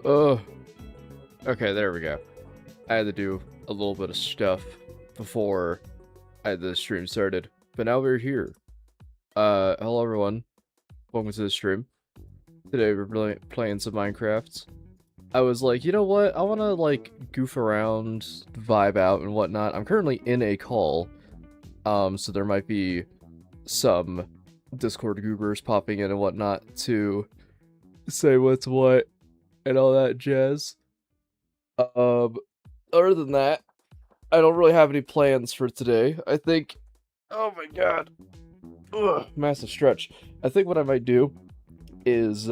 Oh, okay, there we go. I had to do a little bit of stuff before the stream started, but now we're here. Hello everyone. Welcome to the stream. Today we're playing some Minecraft. I was like, you know what? I want to like goof around, vibe out and whatnot. I'm currently in a call, so there might be some Discord goobers popping in and whatnot to say what's what and all that jazz. Other than that, I don't really have any plans for today. I think, oh my god, ugh, massive stretch. I think what I might do is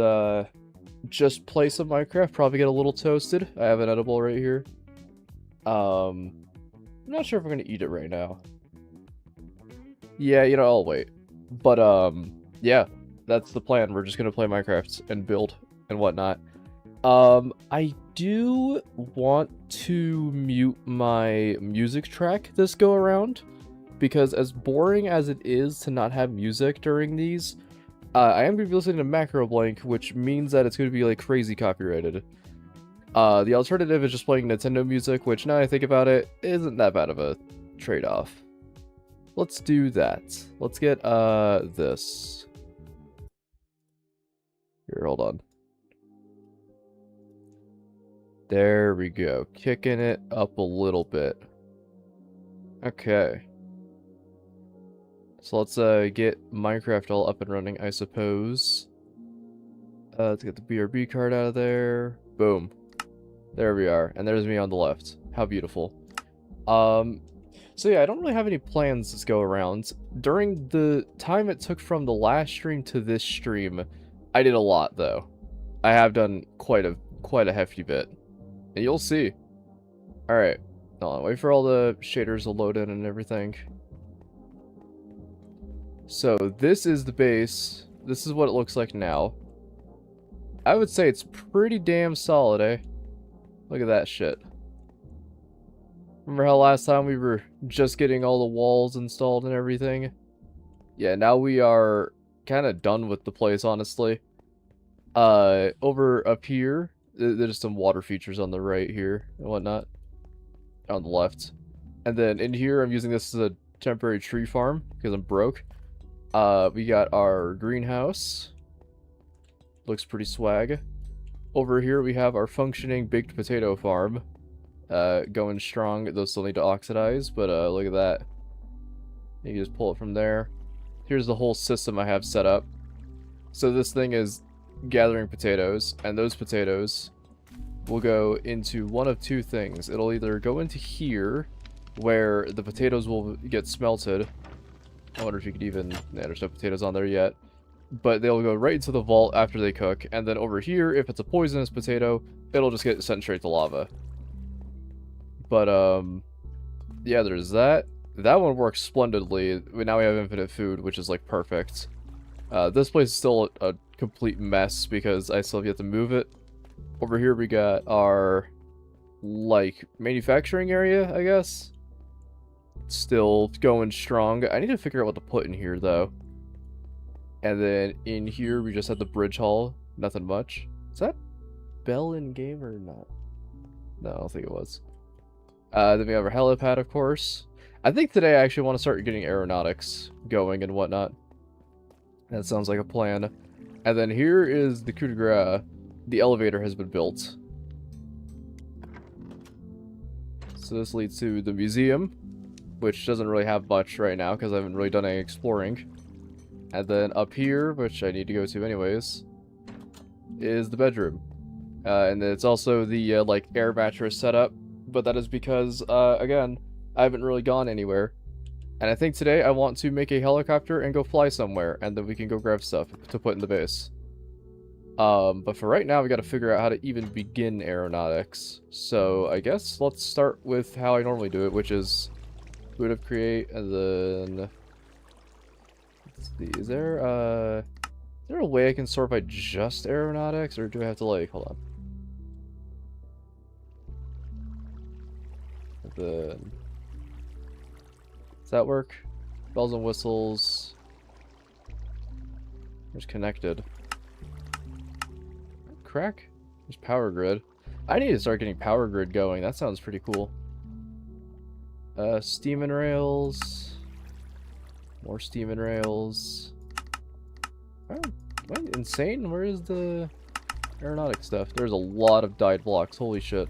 just play some Minecraft, probably get a little toasted. I have an edible right here. I'm not sure if I'm gonna eat it right now. Yeah, I'll wait. But, yeah, that's the plan. We're just gonna play Minecraft and build and whatnot. I do want to mute my music track this go around, because as boring as it is to not have music during these, I am going to be listening to Macroblink, which means that it's going to be, like, crazy copyrighted. The alternative is just playing Nintendo music, which, now I think about it, isn't that bad of a trade-off. Let's do that. Let's get, this. Here, hold on. There we go. Kicking it up a little bit. Okay. So let's, get Minecraft all up and running, I suppose. Let's get the BRB card out of there. Boom. There we are. And there's me on the left. How beautiful. So yeah, I don't really have any plans this go around. During the time it took from the last stream to this stream, I did a lot, though. I have done quite a hefty bit. And you'll see. Alright. Hold on, wait for all the shaders to load in and everything. So, this is the base. This is what it looks like now. I would say it's pretty damn solid, eh? Look at that shit. Remember how last time we were just getting all the walls installed and everything? Yeah, now we are kind of done with the place, honestly. Over up here, there's some water features on the right here and whatnot. On the left. And then in here, I'm using this as a temporary tree farm because I'm broke. We got our greenhouse. Looks pretty swag. Over here, we have our functioning baked potato farm. Going strong. Those still need to oxidize, but look at that. You can just pull it from there. Here's the whole system I have set up. So this thing is gathering potatoes, and those potatoes will go into one of two things. It'll either go into here, where the potatoes will get smelted. I wonder if you could even... Nah, there's no potatoes on there yet. But they'll go right into the vault after they cook, and then over here, if it's a poisonous potato, it'll just get sent straight to lava. But, yeah, there's that. That one works splendidly. Now we have infinite food, which is, like, perfect. This place is still a complete mess because I still have yet to move it. Over here we got our, like, manufacturing area, I guess. Still going strong. I need to figure out what to put in here, though. And then in here we just had the bridge hall. Nothing much. Is that Bell in game or not? No, I don't think it was. Then we have our helipad, of course. I think today I actually want to start getting aeronautics going and whatnot. That sounds like a plan. And then here is the coup de grace. The elevator has been built. So this leads to the museum, which doesn't really have much right now because I haven't really done any exploring. And then up here, which I need to go to anyways, is the bedroom. And it's also the, like, air mattress setup. But that is because, again, I haven't really gone anywhere. And I think today I want to make a helicopter and go fly somewhere. And then we can go grab stuff to put in the base. But for right now, we gotta figure out how to even begin aeronautics. So, I guess let's start with how I normally do it, which is boot up create, and then... Let's see, is there a way I can sort by just aeronautics, or do I have to, like, hold on. And then... Does that work? Bells and whistles... There's connected. Crack? There's power grid. I need to start getting power grid going. That sounds pretty cool. Steam and rails. More steam and rails. Oh, am I insane? Where is the aeronautic stuff? There's a lot of dyed blocks. Holy shit.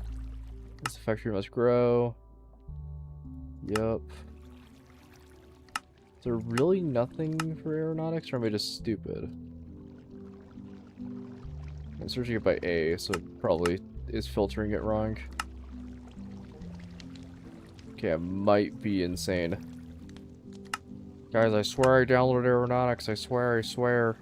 This factory must grow. Yup. Is there really nothing for aeronautics, or am I just stupid? I'm searching it by A, so it probably is filtering it wrong. Okay, I might be insane. Guys, I swear I downloaded aeronautics. I swear, I swear.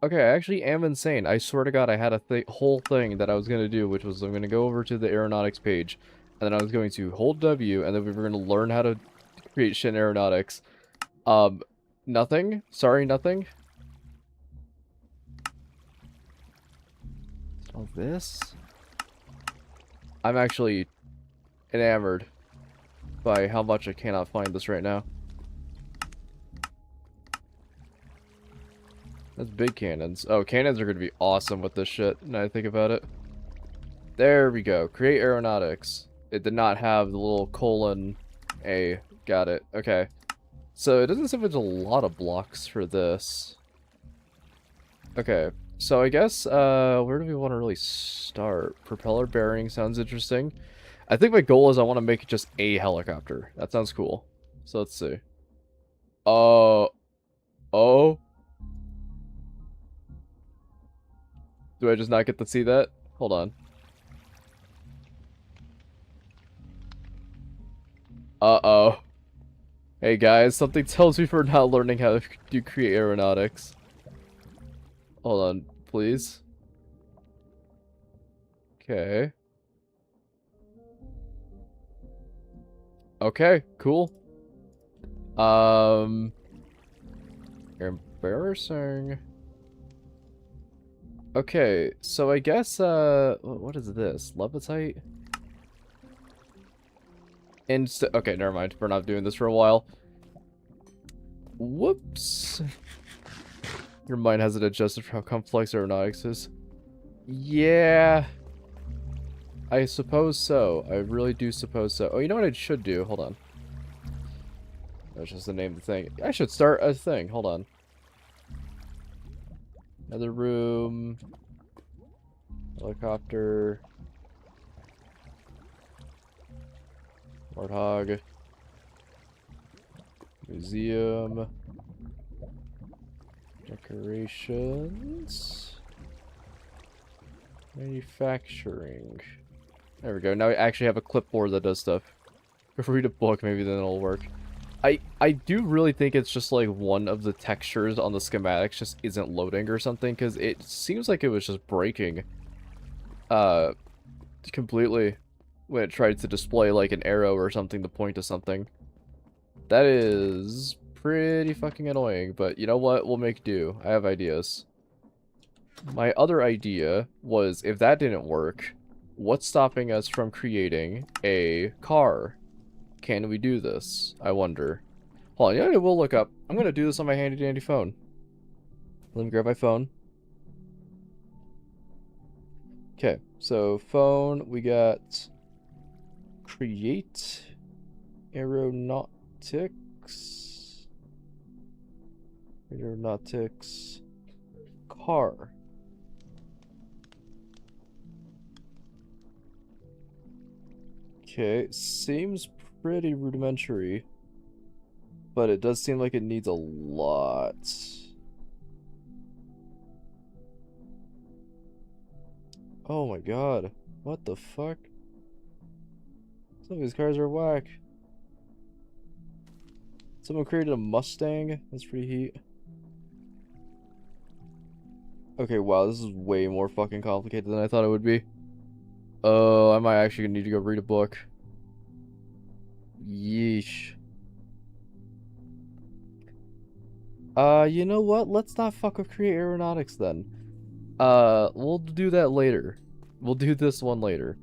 Okay, I actually am insane. I swear to God, I had a whole thing that I was going to do, which was I'm going to go over to the aeronautics page, and then I was going to hold W, and then we were going to learn how to create shit in aeronautics. Nothing? Sorry, nothing? All this? I'm actually enamored by how much I cannot find this right now. That's big cannons. Oh, cannons are going to be awesome with this shit, now I think about it. There we go. Create aeronautics. It did not have the little colon A. Got it. Okay. So it doesn't seem like there's a lot of blocks for this. Okay. So I guess, where do we want to really start? Propeller bearing sounds interesting. I think my goal is I want to make just a helicopter. That sounds cool. So let's see. Oh. Do I just not get to see that? Hold on. Uh-oh. Hey guys, something tells me we're not learning how to create aeronautics. Hold on, please. Okay. Okay, cool. Embarrassing. Okay, so I guess, what is this? Levitite? Okay, never mind. We're not doing this for a while. Whoops. Your mind hasn't adjusted for how complex aeronautics is. Yeah. I suppose so. I really do suppose so. Oh, you know what I should do? Hold on. That's just the name of the thing. I should start a thing. Hold on. Another room. Helicopter. Warthog. Museum. Decorations. Manufacturing. There we go. Now we actually have a clipboard that does stuff. If we read a book, maybe then it'll work. I do really think it's just like one of the textures on the schematics just isn't loading or something, because it seems like it was just breaking completely when it tried to display like an arrow or something to point to something. That is pretty fucking annoying, but you know what? We'll make do. I have ideas. My other idea was, if that didn't work, what's stopping us from creating a car? Can we do this? I wonder. Hold on, yeah, we'll look up. I'm gonna do this on my handy dandy phone. Let me grab my phone. Okay, so phone, we got create aeronautics car. Okay, seems pretty rudimentary, but it does seem like it needs a lot. Oh my god, what the fuck? Some of these cars are whack. Someone created a Mustang? That's pretty heat. Okay, wow, this is way more fucking complicated than I thought it would be. Oh, I might actually need to go read a book. Yeesh. You know what? Let's not fuck with create aeronautics then. We'll do that later. We'll do this one later.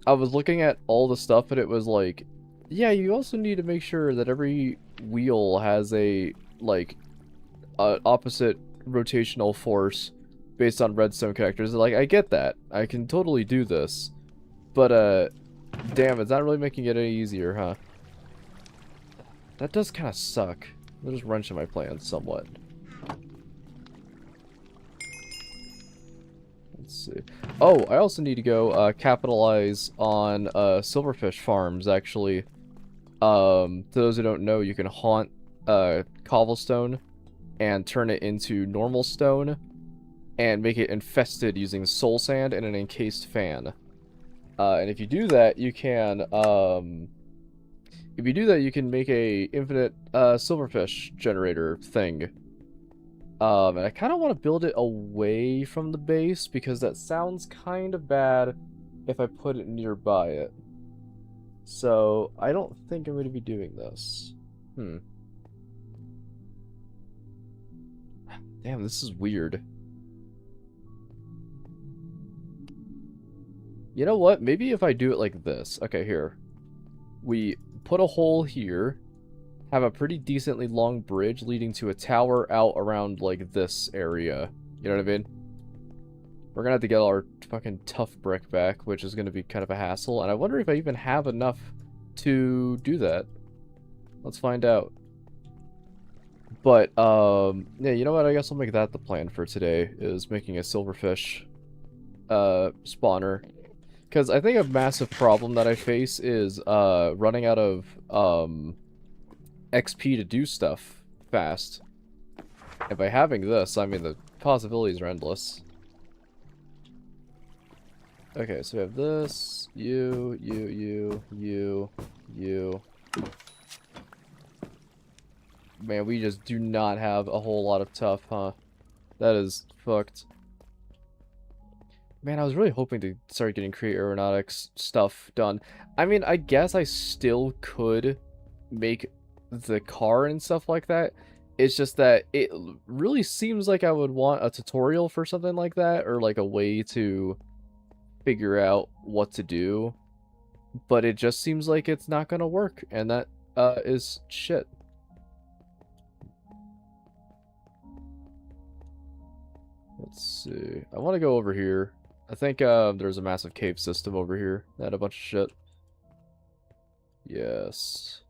I was looking at all the stuff and it was like, yeah, you also need to make sure that every wheel has a, like, opposite rotational force based on redstone connectors. Like, I get that. I can totally do this. But, damn, it's not really making it any easier, huh? That does kind of suck. I'll just wrench in my plans somewhat. Let's see. Oh, I also need to go capitalize on silverfish farms, actually. To those who don't know, you can haunt cobblestone and turn it into normal stone and make it infested using soul sand and an encased fan. And if you do that, you can make a infinite silverfish generator thing. And I kind of want to build it away from the base because that sounds kind of bad if I put it nearby it. So I don't think I'm going to be doing this. Damn, this is weird. You know what? Maybe if I do it like this. Okay, here. We put a hole here. Have a pretty decently long bridge leading to a tower out around, like, this area. You know what I mean? We're gonna have to get our fucking tough brick back, which is gonna be kind of a hassle. And I wonder if I even have enough to do that. Let's find out. But, yeah, you know what? I guess I'll make that the plan for today, is making a silverfish, spawner. Because I think a massive problem that I face is, running out of, XP to do stuff fast. And by having this, I mean, the possibilities are endless. Okay, so we have this, you. Man, we just do not have a whole lot of tough, huh? That is fucked. Man, I was really hoping to start getting Create Aeronautics stuff done. I mean, I guess I still could make the car and stuff like that. It's just that it really seems like I would want a tutorial for something like that, or like a way to figure out what to do. But it just seems like it's not gonna work, and that is shit. Let's see. I want to go over here. I think there's a massive cave system over here that had a bunch of shit. Yes.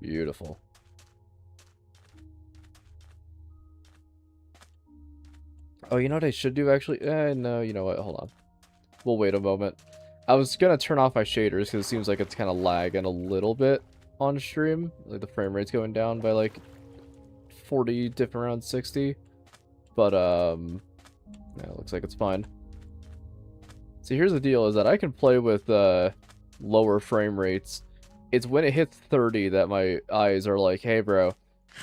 Beautiful. Oh, you know what I should do, actually? No, you know what? Hold on. We'll wait a moment. I was gonna turn off my shaders, because it seems like it's kind of lagging a little bit on stream. Like, the frame rate's going down by, like, 40, dipping around 60. But, yeah, it looks like it's fine. See, here's the deal, is that I can play with, lower frame rates. It's when it hits 30 that my eyes are like, hey, bro,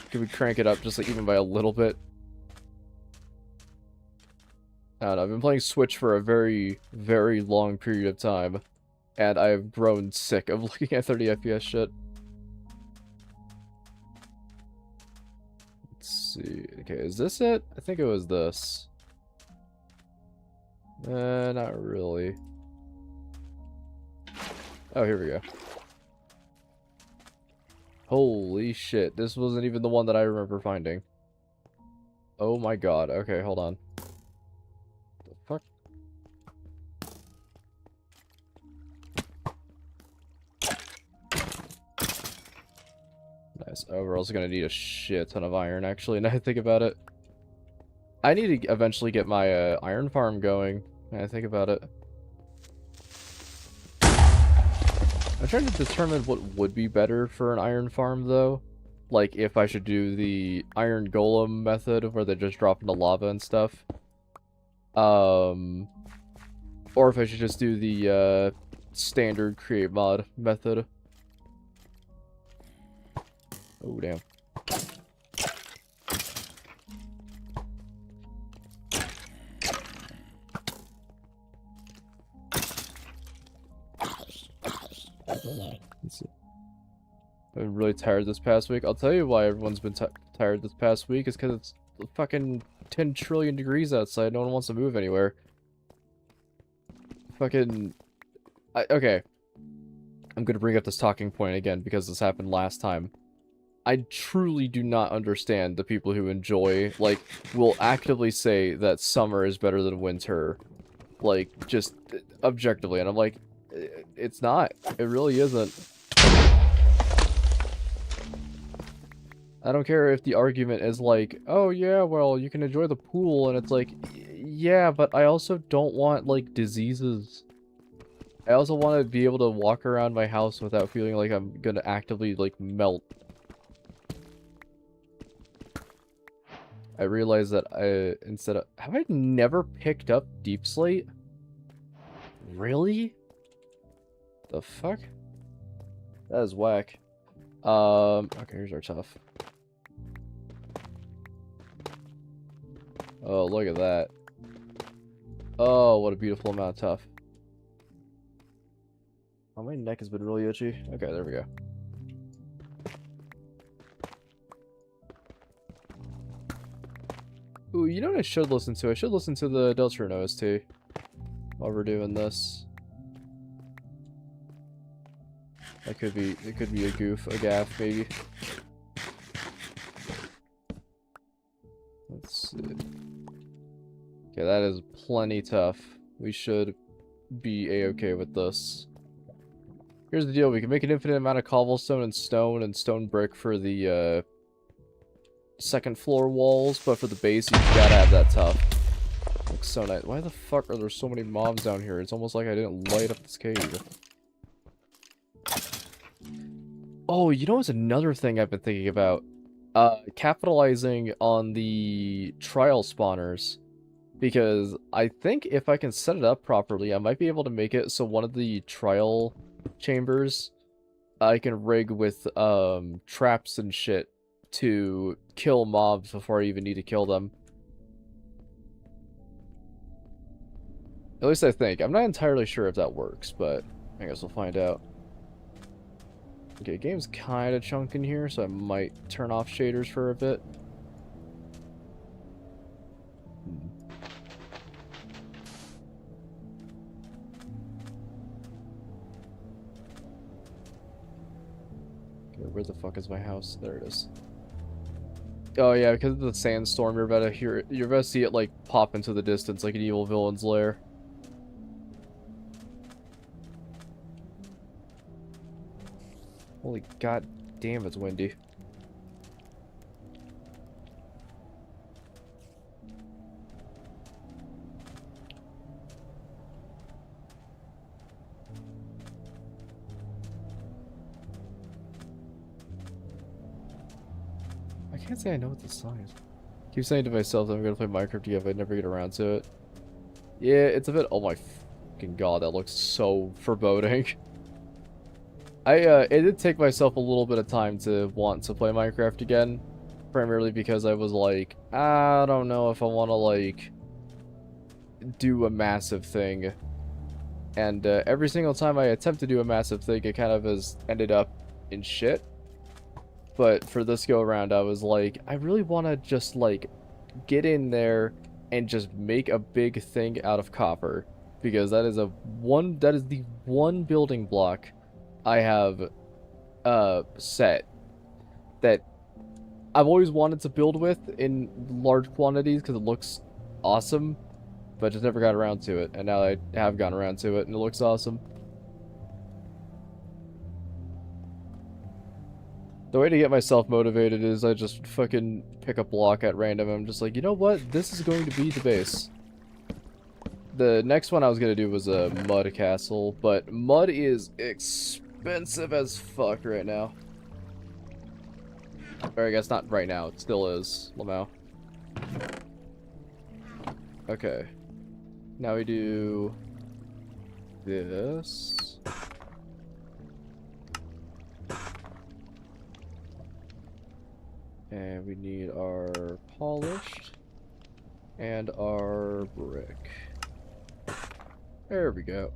can we crank it up just, like, even by a little bit? I don't know, I've been playing Switch for a very, very long period of time, and I've grown sick of looking at 30 FPS shit. Let's see. Okay, is this it? I think it was this. Not really. Oh, here we go. Holy shit, this wasn't even the one that I remember finding. Oh my god, okay, hold on. The fuck? Nice. Oh, we're also gonna need a shit ton of iron, actually, now I think about it. I need to eventually get my iron farm going, when I think about it. I'm trying to determine what would be better for an iron farm, though. Like, if I should do the iron golem method, where they just drop into lava and stuff. Or if I should just do the, standard create mod method. Oh, damn. Let's see. I've been really tired this past week. I'll tell you why everyone's been tired this past week. Is because it's fucking 10 trillion degrees outside. No one wants to move anywhere. Fucking... okay. I'm gonna bring up this talking point again because this happened last time. I truly do not understand the people who enjoy, like, will actively say that summer is better than winter. Like, just objectively. And I'm like, it's not. It really isn't. I don't care if the argument is like, oh yeah, well, you can enjoy the pool, and it's like, yeah, but I also don't want, like, diseases. I also want to be able to walk around my house without feeling like I'm gonna actively, like, melt. I realized that instead of... Have I never picked up Deep Slate? Really? The fuck? That is whack. Okay, here's our tough. Oh, look at that. Oh, what a beautiful amount of tough. Oh, my neck has been really itchy. Okay, there we go. Ooh, you know what I should listen to? I should listen to the Deltarune OST while we're doing this. It could be a goof, a gaff, maybe. Let's see. Okay, that is plenty tough. We should be a-okay with this. Here's the deal, we can make an infinite amount of cobblestone and stone brick for the second floor walls, but for the base you gotta have that tough. Looks so nice. Why the fuck are there so many mobs down here? It's almost like I didn't light up this cave. Oh, you know what's another thing I've been thinking about? Capitalizing on the trial spawners. Because I think if I can set it up properly, I might be able to make it so one of the trial chambers I can rig with traps and shit to kill mobs before I even need to kill them. At least I think. I'm not entirely sure if that works, but I guess we'll find out. Okay, game's kind of chunking here, so I might turn off shaders for a bit. Okay, where the fuck is my house? There it is. Oh yeah, because of the sandstorm, you're about to see it like pop into the distance like an evil villain's lair. Holy god damn, it's windy. I can't say I know what this song is. I keep saying to myself that I'm gonna play Minecraft again, but I never get around to it. Yeah, it's a bit. Oh my fucking god, that looks so foreboding. It did take myself a little bit of time to want to play Minecraft again, primarily because I was like, I don't know if I want to like do a massive thing, and every single time I attempt to do a massive thing, it kind of has ended up in shit. But for this go around, I was like, I really want to just like get in there and just make a big thing out of copper, because that is the one building block I have set that I've always wanted to build with in large quantities because it looks awesome, but just never got around to it, and now I have gotten around to it and it looks awesome. The way to get myself motivated is I just fucking pick a block at random. I'm just like, you know what? This is going to be the base. The next one I was going to do was a mud castle, but mud is expensive as fuck right now. Or I guess not right now. It still is, Lamau. Okay. Now we do this. And we need our polished and our brick. There we go.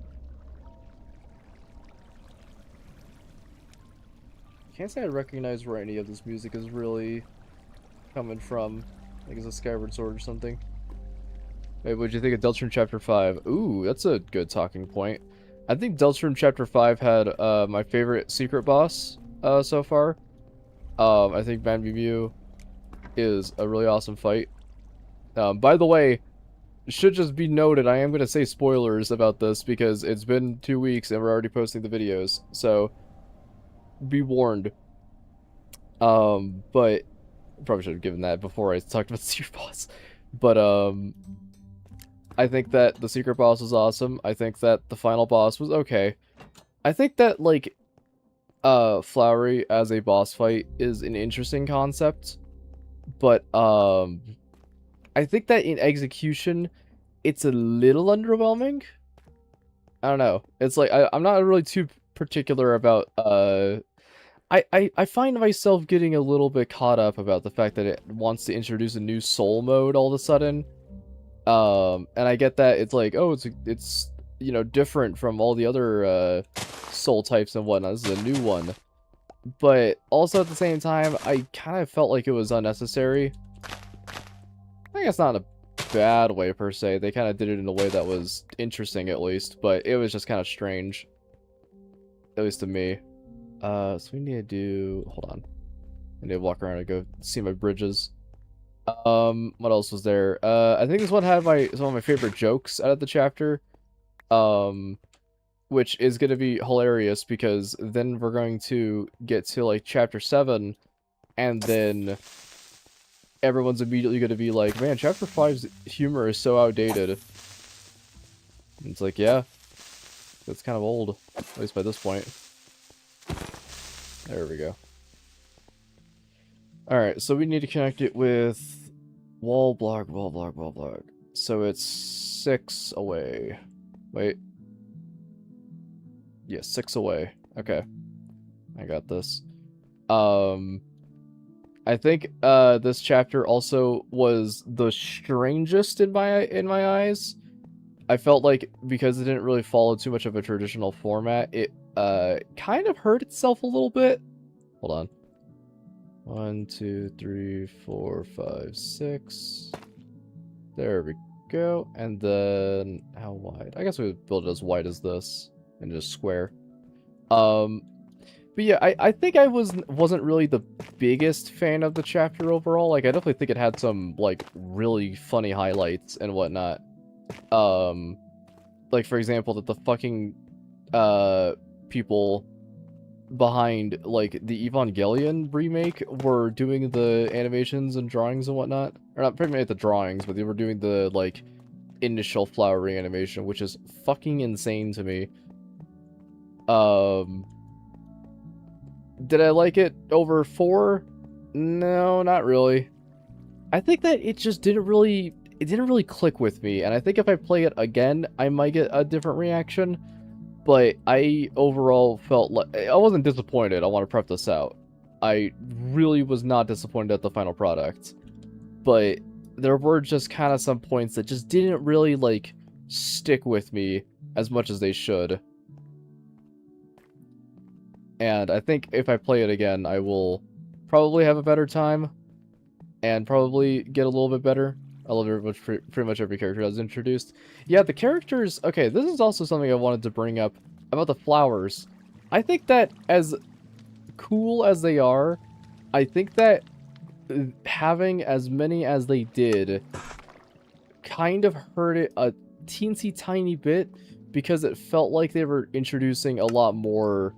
Can't say I recognize where any of this music is really coming from. Like it's a Skyward Sword or something. Wait, what'd you think of Deltarune Chapter 5? Ooh, that's a good talking point. I think Deltarune Chapter 5 had my favorite secret boss so far. I think Banbu is a really awesome fight. By the way, should just be noted, I am going to say spoilers about this because it's been 2 weeks and we're already posting the videos, so be warned. But probably should have given that before I talked about the secret boss. But I think that the secret boss was awesome. I think that the final boss was okay. I think that like Flowey as a boss fight is an interesting concept, but I think that in execution it's a little underwhelming. I don't know. It's like I'm not really too particular about I find myself getting a little bit caught up about the fact that it wants to introduce a new soul mode all of a sudden, And I get that it's like, oh, it's you know, different from all the other soul types and whatnot. This is a new one. But also at the same time, I kind of felt like it was unnecessary. I guess not in a bad way per se. They kind of did it in a way that was interesting at least, but it was just kind of strange. At least to me. So we need to do... Hold on. I need to walk around and go see my bridges. What else was there? I think this one had some of my favorite jokes out of the chapter. Which is going to be hilarious because then we're going to get to, like, Chapter 7, and then everyone's immediately going to be like, man, Chapter 5's humor is so outdated. And it's like, yeah, that's kind of old, at least by this point. There we go. Alright, so we need to connect it with wall block. So it's 6 away. Wait. Yeah, 6 away. Okay. I got this. I think this chapter also was the strangest in my eyes. I felt like because it didn't really follow too much of a traditional format, it kind of hurt itself a little bit. Hold on. 1, 2, 3, 4, 5, 6. There we go. And then how wide? I guess we would build it as wide as this and just square. But yeah, I think I wasn't really the biggest fan of the chapter overall. Like, I definitely think it had some, like, really funny highlights and whatnot. Like, for example, that the fucking, people behind, like, the Evangelion remake were doing the animations and drawings and whatnot. Or not pretty much the drawings, but they were doing the, like, initial flowering animation, which is fucking insane to me. Did I like it over 4? No, not really. I think that it just didn't really click with me, and I think if I play it again, I might get a different reaction. But I overall felt like I wasn't disappointed. I want to prep this out. I really was not disappointed at the final product. But there were just kind of some points that just didn't really, like, stick with me as much as they should. And I think if I play it again, I will probably have a better time. And probably get a little bit better. I love pretty much every character that's introduced. Yeah, the characters... Okay, this is also something I wanted to bring up about the flowers. I think that as cool as they are, I think that having as many as they did kind of hurt it a teensy tiny bit because it felt like they were introducing a lot more...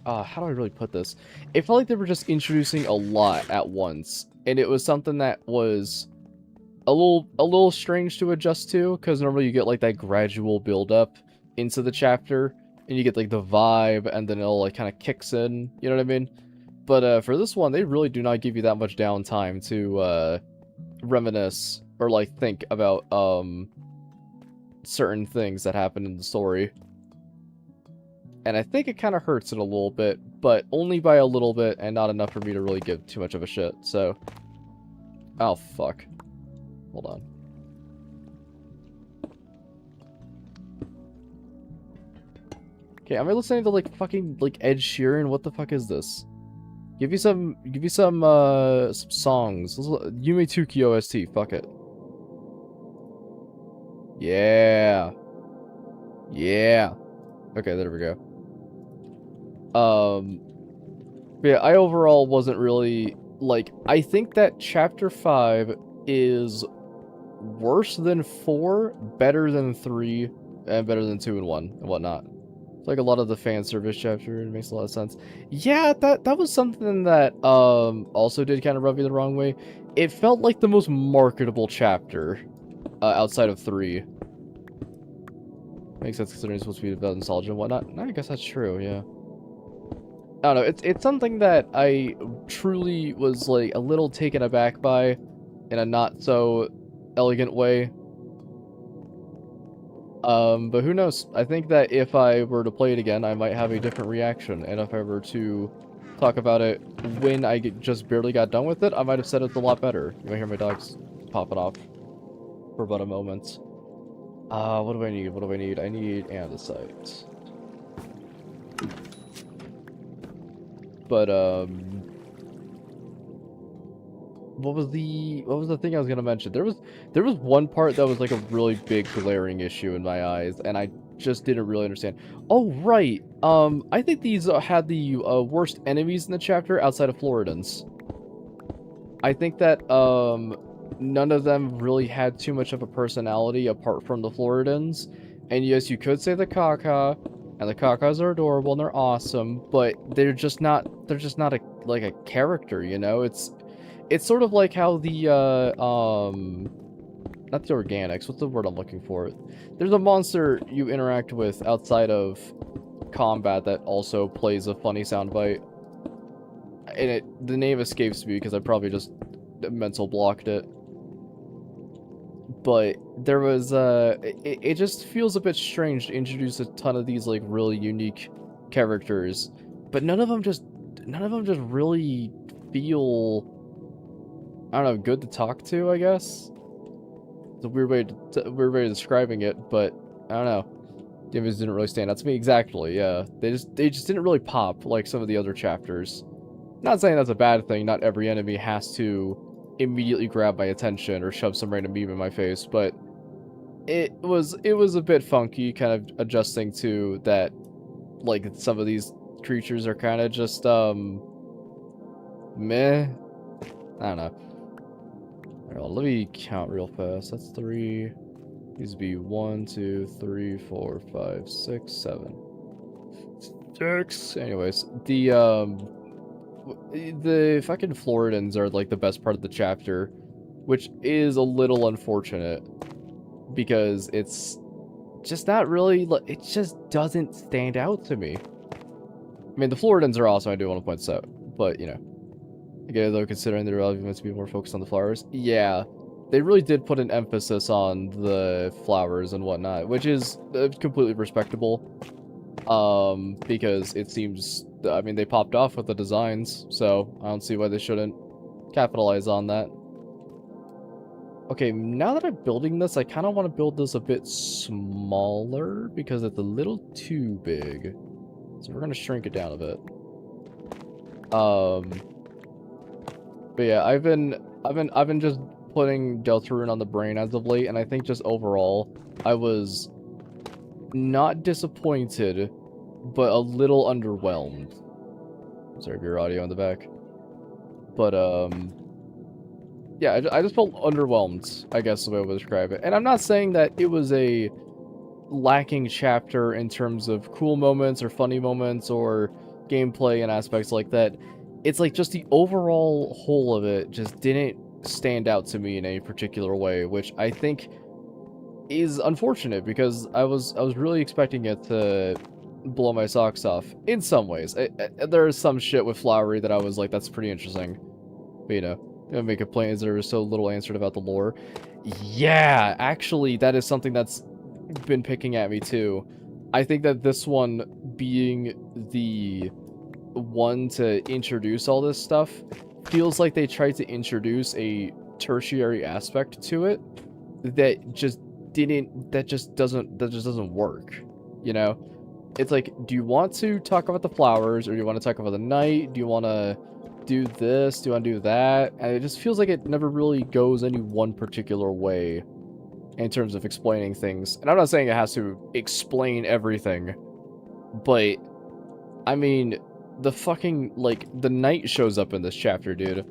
how do I really put this? It felt like they were just introducing a lot at once. And it was something that was a little strange to adjust to, because normally you get like that gradual build up into the chapter, and you get like the vibe, and then it'll like kind of kicks in, you know what I mean? But for this one, they really do not give you that much downtime to reminisce or like think about certain things that happen in the story. And I think it kind of hurts it a little bit, but only by a little bit, and not enough for me to really give too much of a shit, so... Oh, fuck. Hold on. Okay, am I listening to, like, fucking, like, Ed Sheeran? What the fuck is this? Give me some songs. Yume Tuki OST, fuck it. Yeah. Yeah. Okay, there we go. But yeah, I overall wasn't really, like, I think that Chapter 5 is worse than 4, better than 3, and better than 2 and 1, and whatnot. It's like a lot of the fan service chapter, it makes a lot of sense. Yeah, that was something that, also did kind of rub me the wrong way. It felt like the most marketable chapter, outside of 3. Makes sense considering it's supposed to be about nostalgia and whatnot. I guess that's true, yeah. I don't know, it's something that I truly was, like, a little taken aback by in a not-so-elegant way. But who knows? I think that if I were to play it again, I might have a different reaction, and if I were to talk about it when I just barely got done with it, I might have said it's a lot better. You might hear my dogs popping off. for about a moment. What do I need? What do I need? I need andesite. But what was the thing I was gonna mention? There was one part that was like a really big glaring issue in my eyes, and I just didn't really understand. Oh right, I think these had the worst enemies in the chapter outside of Floridans. I think that none of them really had too much of a personality apart from the Floridans. And yes, you could say the Kaka, and the Kakas are adorable and they're awesome, but they're just not a like a character, you know? It's sort of like how the not the organics, what's the word I'm looking for? There's a monster you interact with outside of combat that also plays a funny soundbite. And the name escapes me because I probably just mental blocked it. But there was it just feels a bit strange to introduce a ton of these like really unique characters, but none of them just really feel, I don't know, good to talk to, I guess. It's a weird way of describing it, but I don't know. The images didn't really stand out to me exactly. Yeah, they just didn't really pop like some of the other chapters. Not saying that's a bad thing. Not every enemy has to immediately grab my attention or shove some random meme in my face, but it was a bit funky, kind of adjusting to that. Like some of these creatures are kind of just meh. I don't know. All right, let me count real fast. That's 3. These would be 1, 2, 3, 4, 5, 6, 7. 6. Anyways, the fucking Floridans are like the best part of the chapter, which is a little unfortunate because it's just not really, it just doesn't stand out to me. I mean, the Floridans are awesome, I do want to point this out, but you know, again, though, considering they're really meant to be more focused on the flowers, yeah, they really did put an emphasis on the flowers and whatnot, which is completely respectable. Because it seems, I mean, they popped off with the designs, so I don't see why they shouldn't capitalize on that. Okay, now that I'm building this, I kind of want to build this a bit smaller because it's a little too big. So we're gonna shrink it down a bit. But yeah, I've been just putting Deltarune on the brain as of late, and I think just overall, I was not disappointed, but a little underwhelmed. Sorry for your audio in the back. But, yeah, I just felt underwhelmed, I guess is the way I would describe it. And I'm not saying that it was a lacking chapter in terms of cool moments or funny moments or gameplay and aspects like that. It's like just the overall whole of it just didn't stand out to me in any particular way, which I think is unfortunate because I was really expecting it to blow my socks off in some ways. There is some shit with Flowery that I was like, that's pretty interesting. But, you know, the only complaint is there was so little answered about the lore. Yeah, actually, that is something that's been picking at me too. I think that this one being the one to introduce all this stuff feels like they tried to introduce a tertiary aspect to it that just doesn't work, you know? It's like, do you want to talk about the flowers, or do you want to talk about the night? Do you want to do this? Do you want to do that? And it just feels like it never really goes any one particular way in terms of explaining things. And I'm not saying it has to explain everything, but I mean, the fucking, like, the night shows up in this chapter, dude.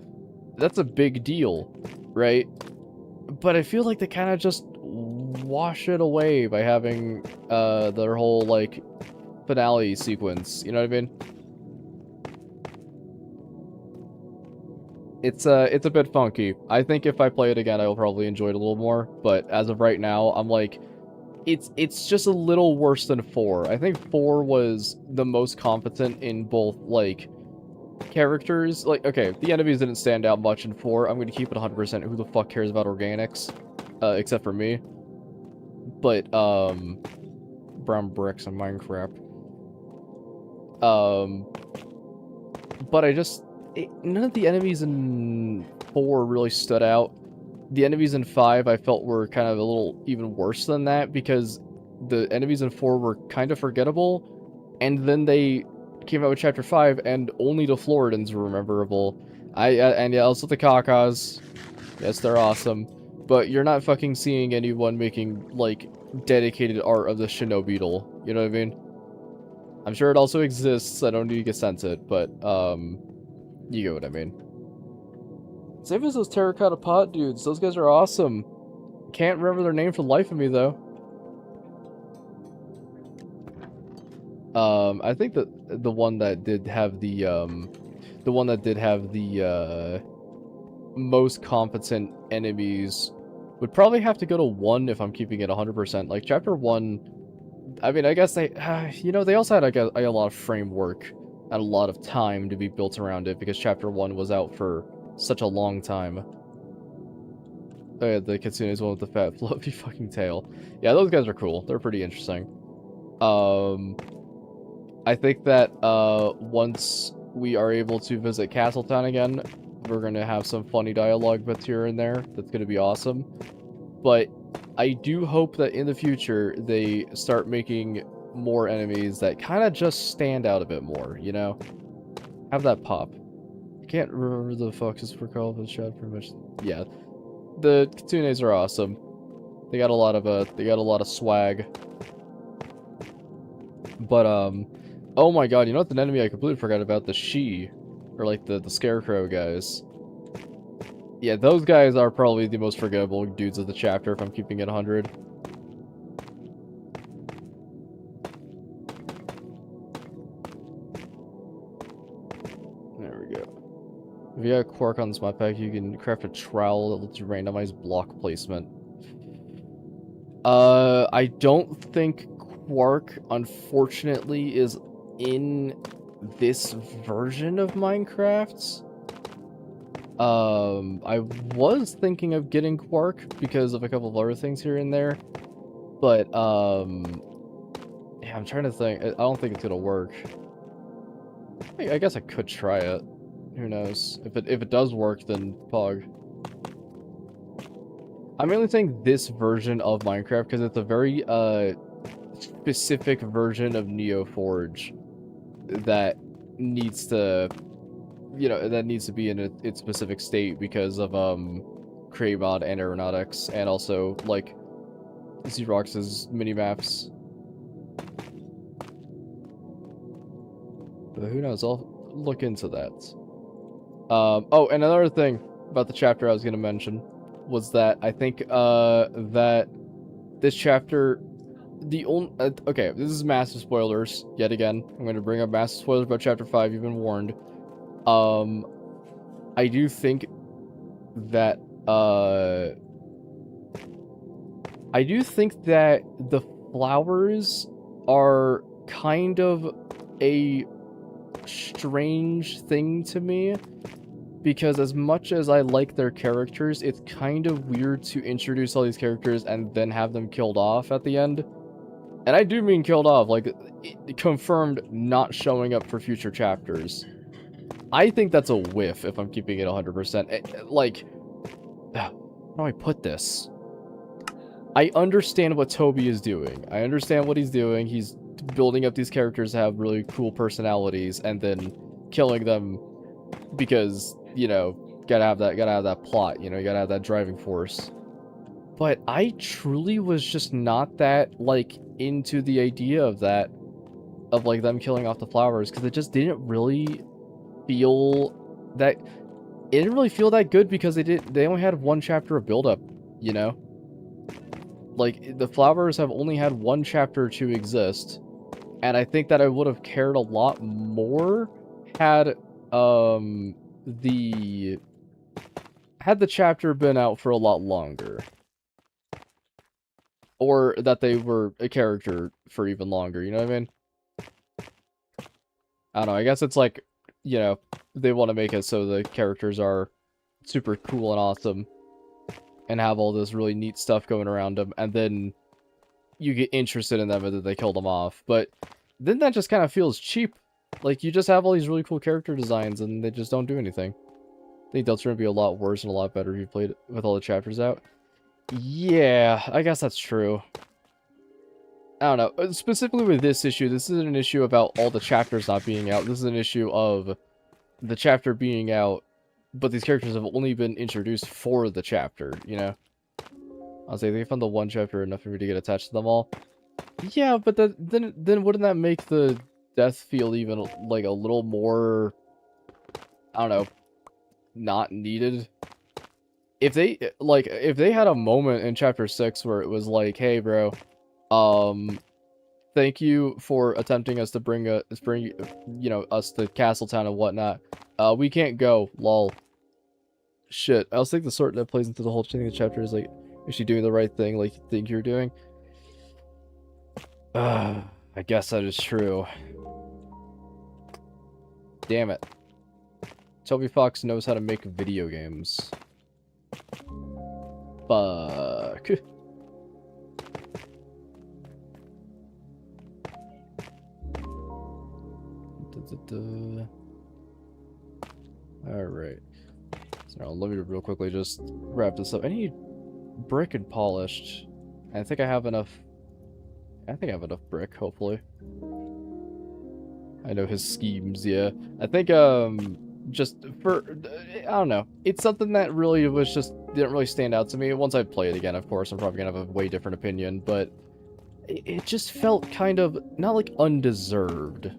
That's a big deal, right? But I feel like they kind of just wash it away by having their whole, like, finale sequence, you know what I mean? It's a bit funky. I think if I play it again, I will probably enjoy it a little more, but as of right now, I'm like, it's just a little worse than 4. I think 4 was the most competent in both, like, characters. Like, okay, the enemies didn't stand out much in 4. I'm gonna keep it 100%. Who the fuck cares about organics? Except for me. But, brown bricks and Minecraft. But I just... none of the enemies in 4 really stood out. the enemies in 5 I felt were kind of a little even worse than that, because the enemies in 4 were kind of forgettable, and then they came out with Chapter 5, and only the Floridans were memorable. And yeah, also the Kakas. Yes, they're awesome. But you're not fucking seeing anyone making, like, dedicated art of the Shinobeetle. You know what I mean? I'm sure it also exists. I don't need to get sent it, but, you get what I mean. Same as those terracotta pot dudes. Those guys are awesome. Can't remember their name for the life of me, though. I think that the one that did have the most competent enemies would probably have to go to 1 if I'm keeping it 100%. Like, Chapter 1, I mean, I guess they, you know, they also had, like, a lot of framework and a lot of time to be built around it, because Chapter 1 was out for such a long time. Oh yeah, the Kitsune's one with the fat fluffy fucking tail. Yeah, those guys are cool. They're pretty interesting. I think that, once we are able to visit Castletown again, we're gonna have some funny dialogue bits here and there. That's gonna be awesome. But I do hope that in the future, they start making more enemies that kind of just stand out a bit more, you know? Have that pop. I can't remember the foxes for called, but shot pretty much. Yeah. The Kitsunes are awesome. They got a lot of swag. But, oh my god, you know what, an enemy I completely forgot about? The She. Or, like, the Scarecrow guys. Yeah, those guys are probably the most forgettable dudes of the chapter, if I'm keeping it 100. There we go. If you got a Quark on this map pack, you can craft a trowel that lets you randomize block placement. I don't think Quark, unfortunately, is in this version of Minecraft. I was thinking of getting Quark because of a couple of other things here and there, but, yeah, I'm trying to think. I don't think it's gonna work. I guess I could try it. Who knows? If it does work, then Pog. I'm mainly saying this version of Minecraft because it's a very, specific version of NeoForge that needs to, you know, that needs to be in its specific state because of, Creamod and Aeronautics, and also, like, Xerox's mini-maps. But who knows, I'll look into that. Oh, and another thing about the chapter I was going to mention was that I think, that this chapter, the only, okay, this is massive spoilers, yet again. I'm going to bring up massive spoilers about Chapter 5, you've been warned. I do think that, the flowers are kind of a strange thing to me, because as much as I like their characters, it's kind of weird to introduce all these characters and then have them killed off at the end. And I do mean killed off, like, confirmed not showing up for future chapters. I think that's a whiff, if I'm keeping it 100%. Like, how do I put this? I understand what Toby is doing. I understand what he's doing. He's building up these characters to have really cool personalities, and then killing them because, you know, gotta have that plot, you know, you gotta have that driving force. But I truly was just not that, like, into the idea of that, of, like, them killing off the flowers, because it just didn't really feel that, it didn't really feel that good, because they only had one chapter of build-up, you know? Like, the flowers have only had one chapter to exist, and I think that I would have cared a lot more had, the chapter been out for a lot longer. Or that they were a character for even longer, you know what I mean? I don't know, I guess it's like, you know, they want to make it so the characters are super cool and awesome, and have all this really neat stuff going around them, and then you get interested in them and then they kill them off. But then that just kind of feels cheap. Like, you just have all these really cool character designs and they just don't do anything. think Deltarune would be a lot worse and a lot better if you played it with all the chapters out. Yeah, I guess that's true. I don't know. Specifically with this issue, this isn't an issue about all the chapters not being out. This is an issue of the chapter being out, but these characters have only been introduced for the chapter, you know? I'll say they found the one chapter enough for me to get attached to them all. Yeah, but then wouldn't that make the death feel even, like, a little more, I don't know, not needed? If they had a moment in chapter 6 where it was like, hey, bro, thank you for attempting us to bring you know, us to Castletown and whatnot. We can't go, lol. Shit, I was thinking the sort that plays into the whole thing of the chapter is like, is she doing the right thing like you think you're doing? I guess that is true. Damn it. Toby Fox knows how to make video games. Fuck. Alright. So now let me real quickly just wrap this up. I need brick and polished. I think I have enough. I think I have enough brick, hopefully. I know his schemes, yeah. I think, just for, I don't know. It's something that really was just, didn't really stand out to me. Once I play it again, of course, I'm probably gonna have a way different opinion, but it just felt kind of, not like undeserved,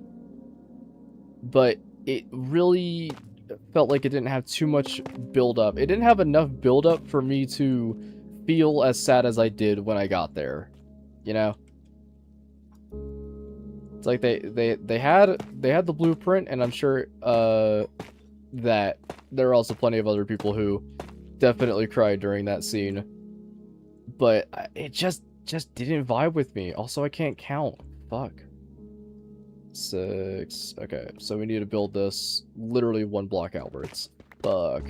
but it really felt like it didn't have too much build-up. It didn't have enough build-up for me to feel as sad as I did when I got there, you know? It's like they had the blueprint, and I'm sure that there are also plenty of other people who definitely cried during that scene, but it just didn't vibe with me. Also, I can't count. Fuck. 6. Okay, so we need to build this literally one block outwards. Fuck.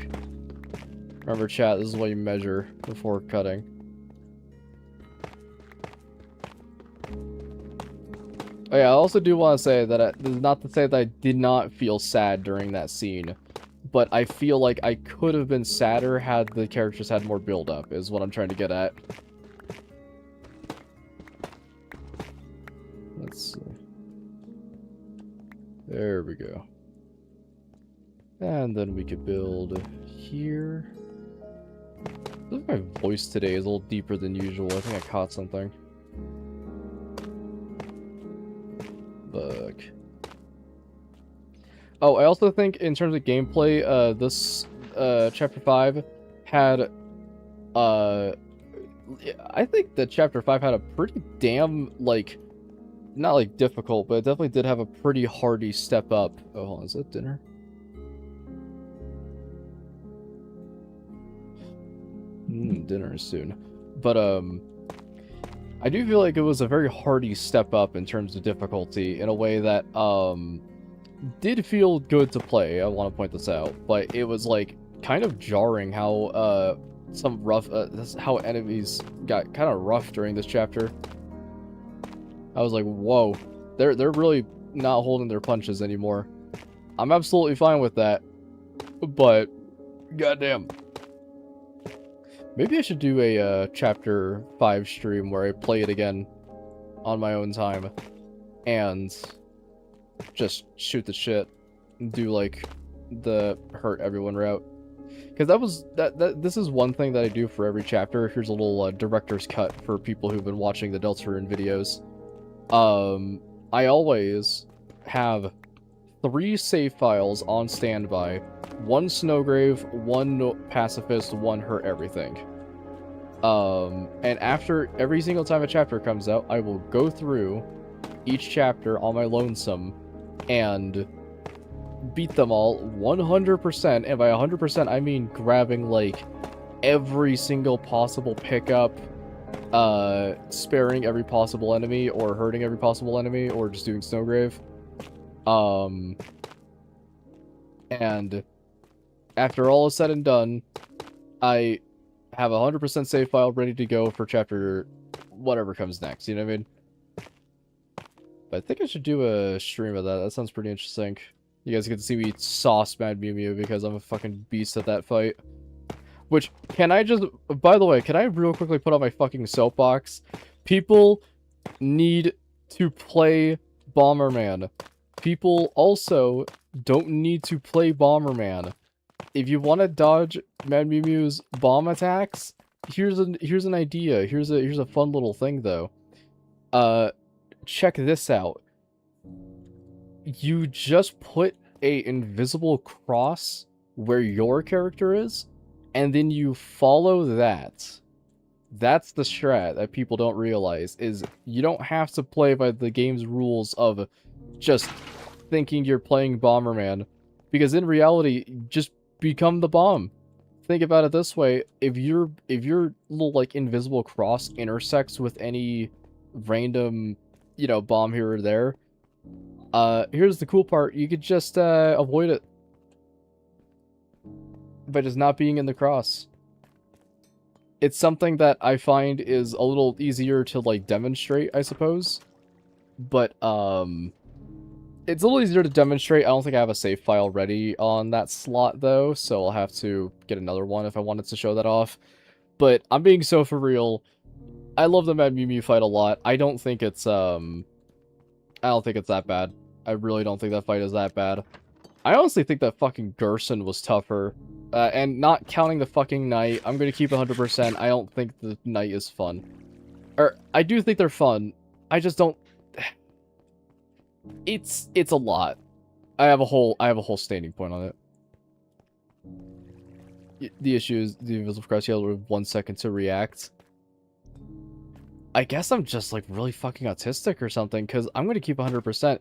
Remember, chat, this is what you measure before cutting. Oh yeah, I also do want to say that this is not to say that I did not feel sad during that scene, but I feel like I could have been sadder had the characters had more build-up, is what I'm trying to get at. Let's see. There we go. And then we could build here. I think my voice today is a little deeper than usual. I think I caught something. Fuck. Oh, I also think in terms of gameplay, this chapter 5 had I think that chapter 5 had a pretty damn, like, not like difficult, but it definitely did have a pretty hardy step up. Oh, hold on, is that dinner? Dinner soon. But I do feel like it was a very hardy step up in terms of difficulty in a way that did feel good to play. I want to point this out, but it was like kind of jarring how some rough how enemies got kind of rough during this chapter. I was like, whoa, they're really not holding their punches anymore. I'm absolutely fine with that, but goddamn. Maybe I should do a chapter 5 stream where I play it again on my own time and just shoot the shit and do like the hurt everyone route. Because this is one thing that I do for every chapter. Here's a little director's cut for people who've been watching the Deltarune videos. I always have 3 save files on standby. 1 Snowgrave, 1 Pacifist, 1 Hurt Everything. And after every single time a chapter comes out, I will go through each chapter on my lonesome and beat them all 100%, and by 100% I mean grabbing like every single possible pickup, sparing every possible enemy, or hurting every possible enemy, or just doing Snowgrave. And after all is said and done, I have a 100% save file ready to go for chapter whatever comes next, you know what I mean? But I think I should do a stream of that. That sounds pretty interesting. You guys get to see me sauce Mad Mew Mew because I'm a fucking beast at that fight. Which, can I just... By the way, can I real quickly put on my fucking soapbox? People need to play Bomberman. People also don't need to play Bomberman. If you want to dodge Mad Mew Mew's bomb attacks, here's an idea. Here's a fun little thing though. Check this out. You just put a invisible cross where your character is, and then you follow that. That's the strat that people don't realize, is you don't have to play by the game's rules of just thinking you're playing Bomberman, because in reality, just become the bomb. Think about it this way, if your little like invisible cross intersects with any random, you know, bomb here or there, here's the cool part, you could just avoid it by just not being in the cross. It's something that I find is a little easier to like demonstrate, I suppose. But it's a little easier to demonstrate. I don't think I have a save file ready on that slot though, so I'll have to get another one if I wanted to show that off. But I'm being so for real. I love the Mad Mew Mew fight a lot. I don't think it's that bad. I really don't think that fight is that bad. I honestly think that fucking Gerson was tougher. And not counting the fucking Knight, I'm gonna keep 100%. I don't think the Knight is fun. Or, I do think they're fun. I just don't... It's a lot. I have a whole standing point on it. The issue is the invisible cross yellow with 1 second to react. I guess I'm just like really fucking autistic or something, because I'm gonna keep 100%.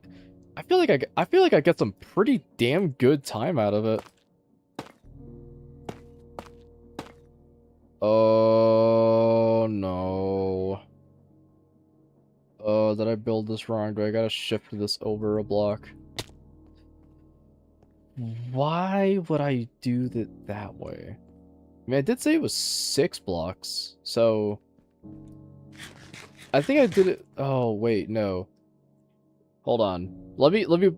I feel like I get some pretty damn good time out of it. Oh no. Oh, did I build this wrong? Do I gotta shift this over a block? Why would I do it that way? I mean, I did say it was 6 blocks, so... I think I did it... Oh, wait, no. Hold on. Let me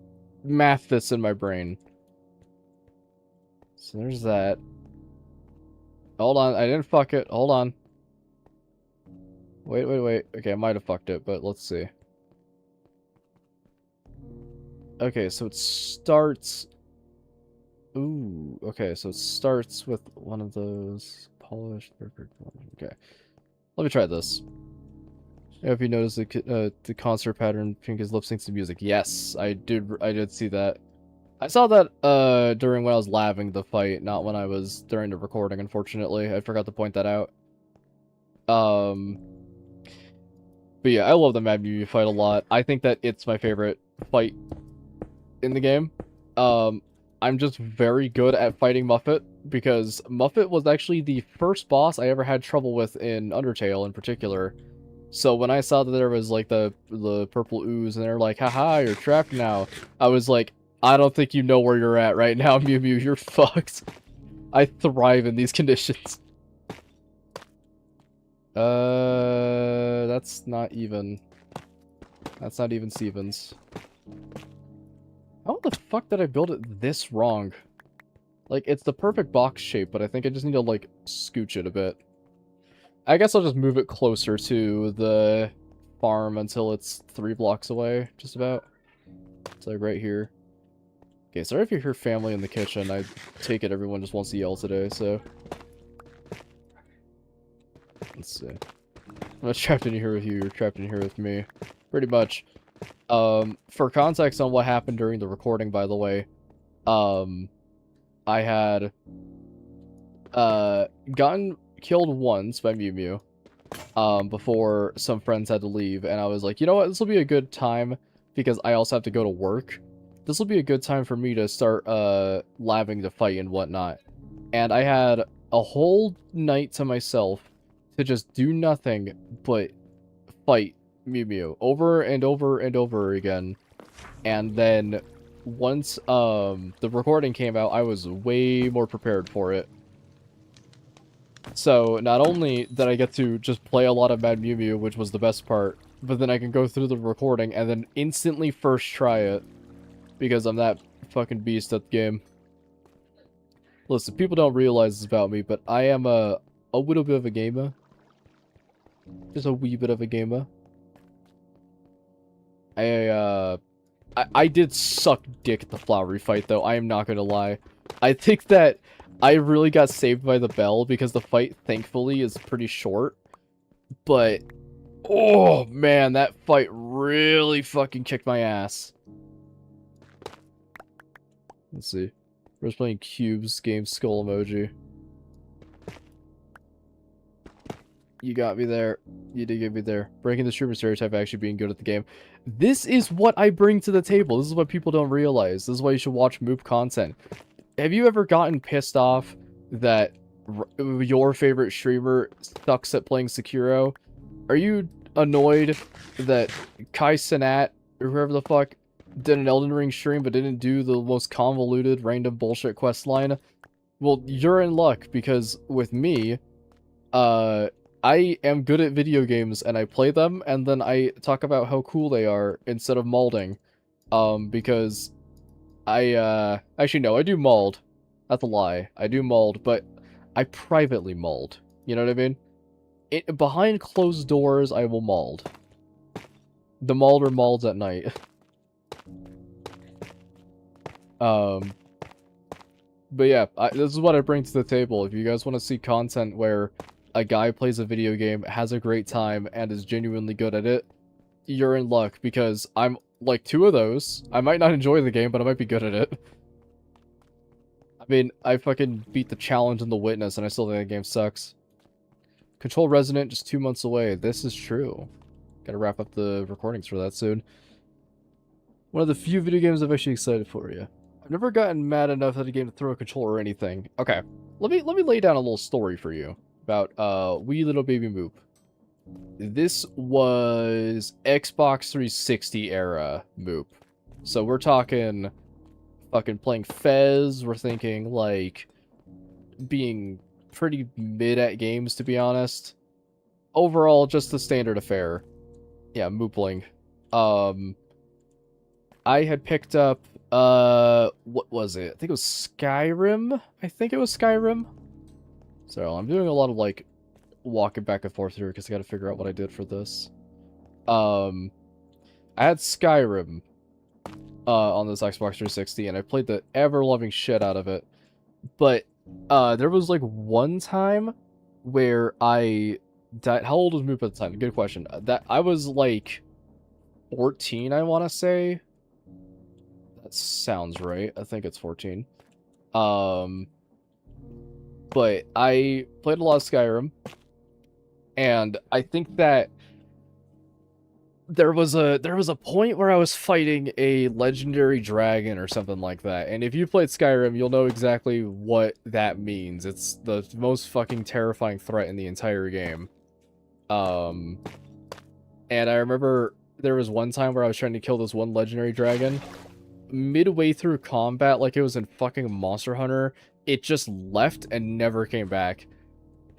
math this in my brain. So there's that. Hold on, I didn't fuck it. Hold on. Wait. Okay, I might have fucked it, but let's see. Okay, so it starts... Ooh, okay, so it starts with one of those polished... Okay. Let me try this. I hope you noticed the concert pattern. Pink is lip syncs to music. Yes, I did see that. I saw that during when I was laving the fight, not when I was during the recording, unfortunately. I forgot to point that out. But yeah, I love the Mad Mew Mew fight a lot. I think that it's my favorite fight in the game. I'm just very good at fighting Muffet, because Muffet was actually the first boss I ever had trouble with in Undertale in particular. So when I saw that there was like the purple ooze and they're like, haha, you're trapped now, I was like, I don't think you know where you're at right now, Mew Mew, you're fucked. I thrive in these conditions. That's not even Stevens. How the fuck did I build it this wrong? Like, it's the perfect box shape, but I think I just need to, like, scooch it a bit. I guess I'll just move it closer to the farm until it's 3 blocks away, just about. It's like right here. Okay, sorry if you hear family in the kitchen. I take it everyone just wants to yell today, so... Let's see. I'm not trapped in here with you, you're trapped in here with me. Pretty much. For context on what happened during the recording, by the way, I had gotten killed once by Mew Mew before some friends had to leave, and I was like, you know what, this will be a good time because I also have to go to work. This will be a good time for me to start laving the fight and whatnot. And I had a whole night to myself to just do nothing but fight Mew Mew over and over and over again. And then once the recording came out, I was way more prepared for it. So not only did I get to just play a lot of Mad Mew Mew, which was the best part, but then I can go through the recording and then instantly first try it because I'm that fucking beast at the game. Listen, people don't realize this about me, but I am a little bit of a gamer. Just a wee bit of a gamer. I did suck dick at the flowery fight, though. I am not gonna lie. I think that I really got saved by the bell because the fight, thankfully, is pretty short. But, oh man, that fight really fucking kicked my ass. Let's see. We're just playing Cubes game skull emoji. You got me there. You did get me there. Breaking the streamer stereotype of actually being good at the game. This is what I bring to the table. This is what people don't realize. This is why you should watch Moop content. Have you ever gotten pissed off that your favorite streamer sucks at playing Sekiro? Are you annoyed that Kai Cenat, or whoever the fuck, did an Elden Ring stream but didn't do the most convoluted random bullshit quest line? Well, you're in luck, because with me, I am good at video games and I play them and then I talk about how cool they are instead of molding. Because actually no, I do mold. That's a lie. I do mold, but I privately mold. You know what I mean? Behind closed doors, I will mold. The molder molds at night. But yeah, this is what I bring to the table. If you guys want to see content where a guy plays a video game, has a great time, and is genuinely good at it, you're in luck, because I'm like 2 of those. I might not enjoy the game, but I might be good at it. I mean, I fucking beat the challenge and the witness, and I still think the game sucks. Control Resonant, just 2 months away. This is true. Gotta wrap up the recordings for that soon. One of the few video games I'm actually excited for you. I've never gotten mad enough at a game to throw a controller or anything. Okay, let me lay down a little story for you about Wee Little Baby Moop. This was Xbox 360 era Moop. So we're talking fucking playing Fez, we're thinking like being pretty mid at games, to be honest. Overall, just the standard affair. Yeah, Moopling. I had picked up what was it? I think it was Skyrim. So I'm doing a lot of like walking back and forth here because I got to figure out what I did for this. I had Skyrim on this Xbox 360 and I played the ever-loving shit out of it. But there was like one time where I died. How old was Moop at the time? Good question. That I was like 14, I want to say. That sounds right. I think it's 14. But I played a lot of Skyrim, and I think that there was a point where I was fighting a legendary dragon or something like that. And if you played Skyrim, you'll know exactly what that means. It's the most fucking terrifying threat in the entire game. And I remember there was one time where I was trying to kill this one legendary dragon. Midway through combat, like it was in fucking Monster Hunter, it just left and never came back.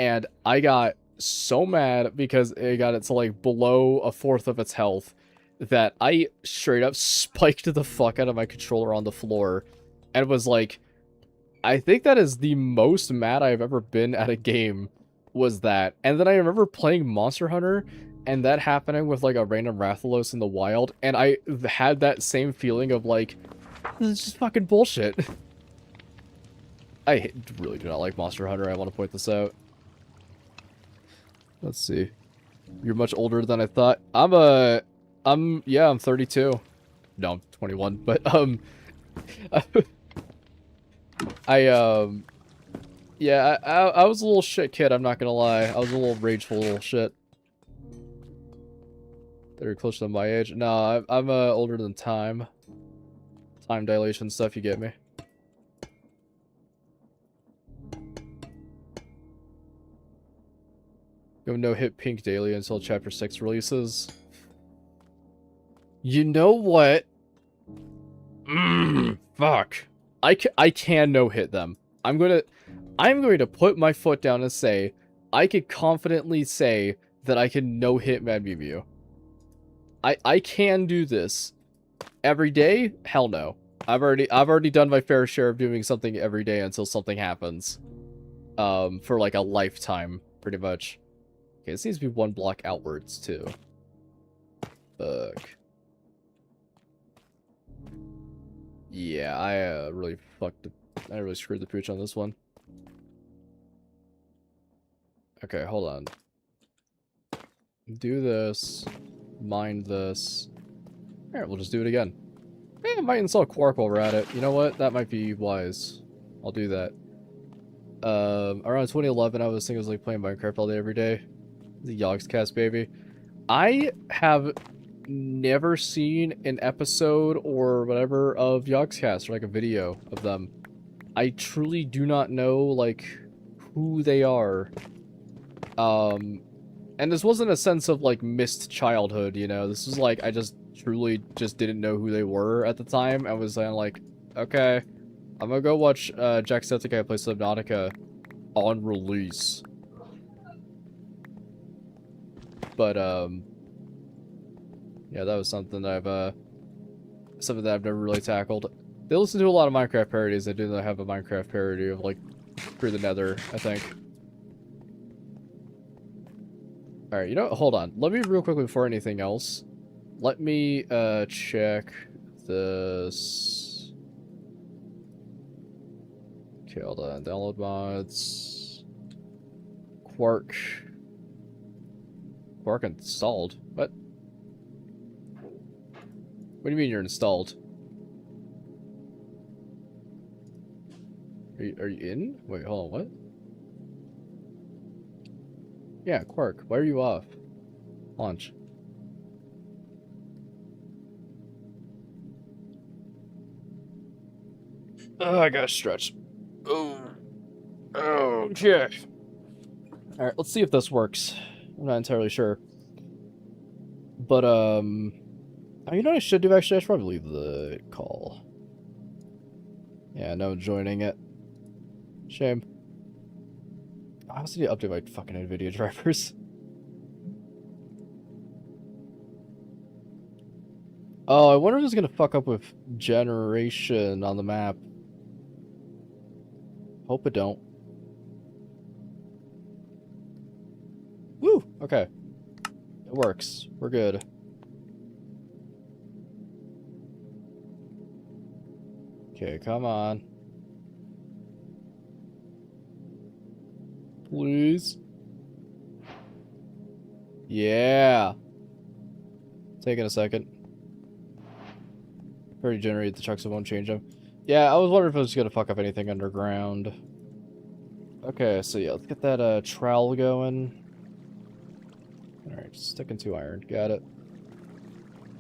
And I got so mad because it got it to like below 1/4 of its health that I straight up spiked the fuck out of my controller on the floor and was like, I think that is the most mad I've ever been at a game, was that. And then I remember playing Monster Hunter and that happening with like a random Rathalos in the wild, and I had that same feeling of like, this is just fucking bullshit. I really do not like Monster Hunter, I want to point this out. Let's see. You're much older than I thought. I'm 32. No, I'm 21, but yeah, I was a little shit kid, I'm not gonna lie. I was a little rageful little shit. They're closer to my age. No, I'm older than time. Time dilation stuff, you get me. Go no hit pink daily until chapter 6 releases. You know what? Fuck. I can no hit them. I'm going to put my foot down and say I could confidently say that I can no hit Mad Mew Mew. I can do this. Every day? Hell no. I've already done my fair share of doing something every day until something happens. For like a lifetime, pretty much. Okay, it seems to be one block outwards too. Fuck. Yeah, I really I really screwed the pooch on this one. Okay, hold on. Do this. Mind this. Alright, we'll just do it again. I might install Quark while we're at it. You know what? That might be wise. I'll do that. Around 2011, I was thinking I was like playing Minecraft all day every day. The Yogscast, baby. I have never seen an episode or whatever of Yogscast, or like a video of them. I truly do not know, like, who they are. And this wasn't a sense of, like, missed childhood, you know? This was like, I just truly just didn't know who they were at the time. I was like, okay, I'm gonna go watch Jacksepticeye play Subnautica on release. But, yeah, that was something that something that I've never really tackled. They listen to a lot of Minecraft parodies. They do have a Minecraft parody of, like, Through the Nether, I think. Alright, you know what? Hold on. Let me real quickly before anything else. Let me, check this. Okay, hold on. Download mods. Quark. Quark installed? What? What do you mean you're installed? Are you in? Wait, hold on, what? Yeah, Quark, why are you off? Launch. Oh, I gotta stretch. Oh. Okay. Alright, let's see if this works. I'm not entirely sure. But, oh, you know what I should do, actually? I should probably leave the call. Yeah, no joining it. Shame. I also need to update my fucking NVIDIA drivers. Oh, I wonder if it's gonna fuck up with generation on the map. Hope it don't. Woo! Okay. It works. We're good. Okay, come on. Please. Yeah. Taking a second. Already generated the chucks, so won't change them. Yeah, I was wondering if it was gonna fuck up anything underground. Okay, so yeah, let's get that trowel going. Alright, sticking to iron. Got it.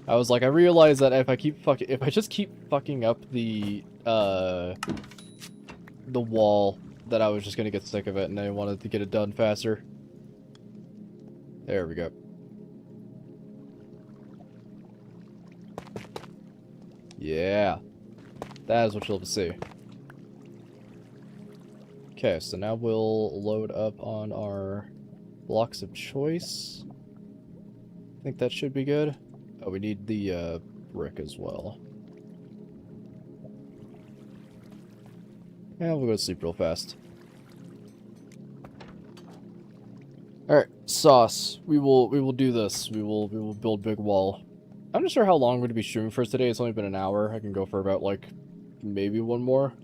I was like, I realized that if I just keep fucking up the wall, that I was just gonna get sick of it, and I wanted to get it done faster. There we go. Yeah. That is what you'll see. Okay, so now we'll load up on our blocks of choice. I think that should be good. Oh, we need the brick as well. And we'll go to sleep real fast. Alright, sauce. We will do this. We will build big wall. I'm not sure how long I'm going to be streaming for today. It's only been an hour. I can go for about, like, maybe one more.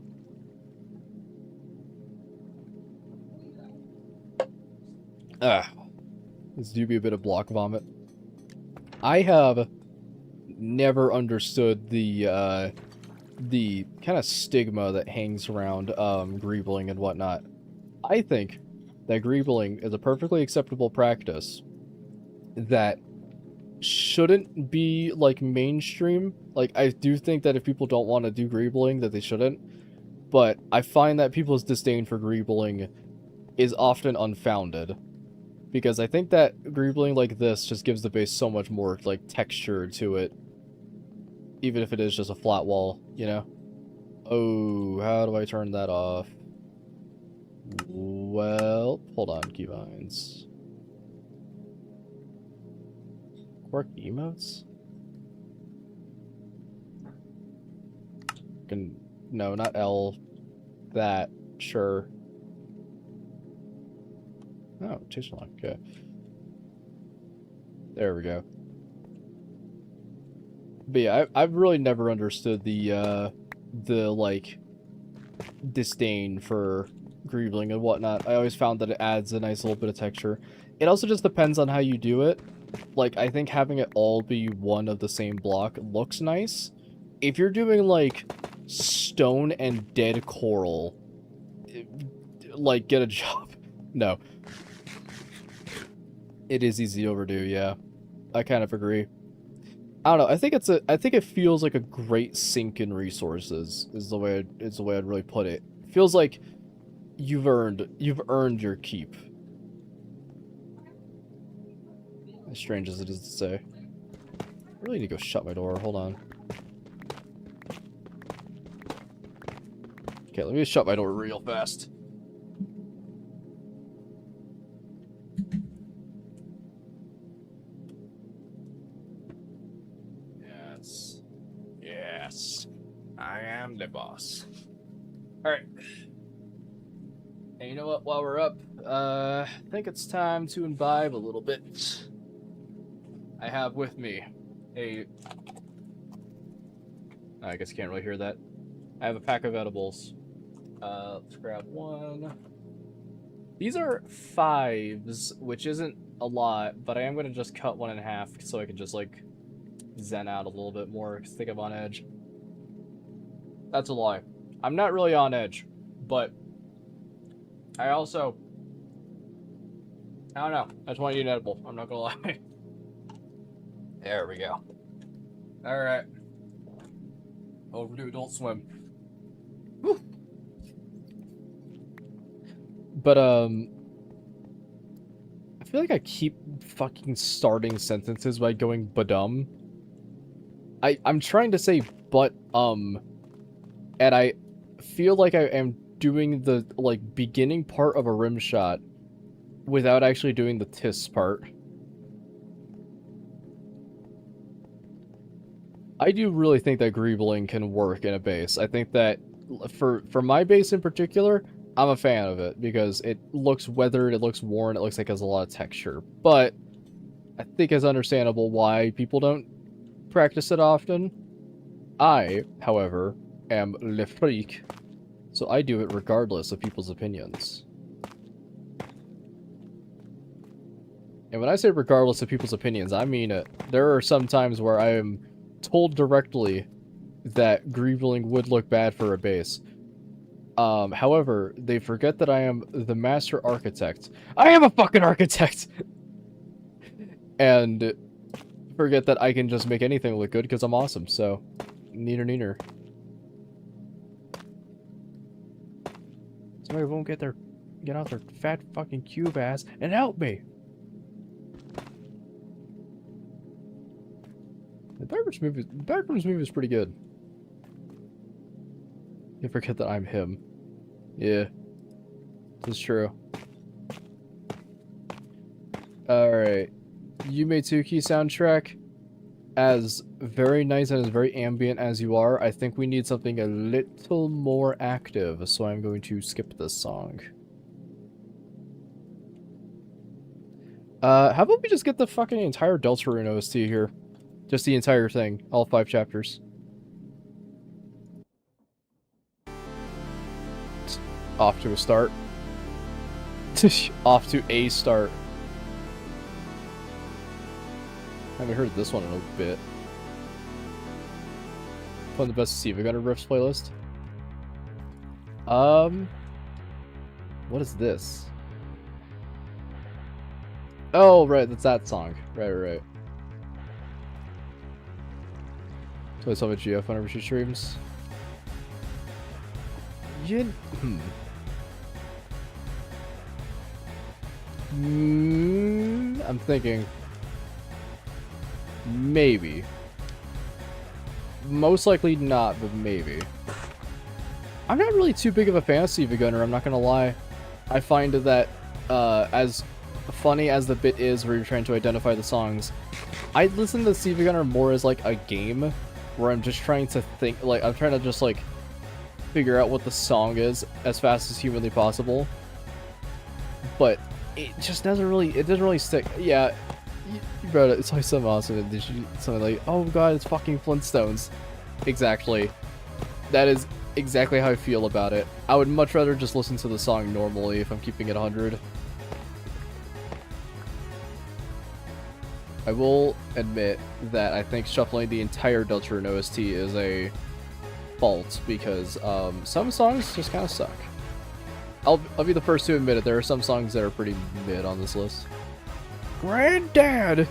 This do be a bit of block vomit. I have never understood the kind of stigma that hangs around greebling and whatnot. I think that greebling is a perfectly acceptable practice that shouldn't be, like, mainstream. Like, I do think that if people don't want to do greebling, that they shouldn't. But I find that people's disdain for greebling is often unfounded. Because I think that greebling like this just gives the base so much more, like, texture to it. Even if it is just a flat wall, you know? Oh, how do I turn that off? Well, hold on, keybinds. Quark emotes? fucking... No, not L. That. Sure. Oh, chase line. Okay. There we go. But yeah, I've really never understood the like, disdain for Greebling and whatnot. I always found that it adds a nice little bit of texture. It also just depends on how you do it. Like, I think having it all be one of the same block looks nice. If you're doing, like, stone and dead coral, like, get a job. No. It is easy to overdo, yeah. I kind of agree. I don't know. I think it feels like a great sink in resources is the way I'd really put it. It feels like you've earned your keep. As strange as it is to say. I really need to go shut my door. Hold on. Okay, let me just shut my door real fast. Yes. I am the boss. Alright. And you know what? While we're up, I think it's time to imbibe a little bit. I have with me I guess you can't really hear that. I have a pack of edibles. Let's grab one. These are 5s, which isn't a lot, but I am going to just cut one in half so I can just, like, zen out a little bit more because I think I'm on edge. That's a lie. I'm not really on edge, but I don't know. I just want to eat an edible. I'm not gonna lie. There we go. Alright. Over to Adult Swim. Whew. But, I feel like I keep fucking starting sentences by going badum. I'm trying to say but, and I feel like I am doing the, like, beginning part of a rim shot without actually doing the tis part. I do really think that greebling can work in a bass. I think that, for my bass in particular, I'm a fan of it, because it looks weathered, it looks worn, it looks like it has a lot of texture. But I think it's understandable why people don't practice it often. I, however, am le freak, so I do it regardless of people's opinions. And when I say regardless of people's opinions, I mean it. There are some times where I am told directly that greebling would look bad for a bass. However, they forget that I am the master architect. I am a fucking architect! And forget that I can just make anything look good because I'm awesome, so neener neener. Somebody won't get out their fat fucking cube ass and help me! The backwards movie is pretty good. You forget that I'm him. Yeah. This is true. Alright. Yume Tsuki soundtrack. As very nice and as very ambient as you are, I think we need something a little more active, so I'm going to skip this song. How about we just get the fucking entire Deltarune OST here? Just the entire thing. All 5 chapters. Off to a start. Off to a start. I haven't heard this one in a bit. Put on the best Siva Gunner riffs playlist. What is this? Oh, right, that's that song. Right. So I saw with GF whenever she streams. I'm thinking. Maybe. Most likely not, but maybe. I'm not really too big of a fan of Siva Gunner, I'm not gonna lie. I find that, as funny as the bit is where you're trying to identify the songs, I listen to Siva Gunner more as like a game, where I'm just trying to think, like, I'm trying to just, like, figure out what the song is as fast as humanly possible. But it just doesn't really stick. Yeah, you brought it. It's like something awesome. Something like, oh god, it's fucking Flintstones. Exactly. That is exactly how I feel about it. I would much rather just listen to the song normally if I'm keeping it 100. I will admit that I think shuffling the entire Deltarune OST is a fault because some songs just kind of suck. I'll be the first to admit it. There are some songs that are pretty mid on this list. Granddad!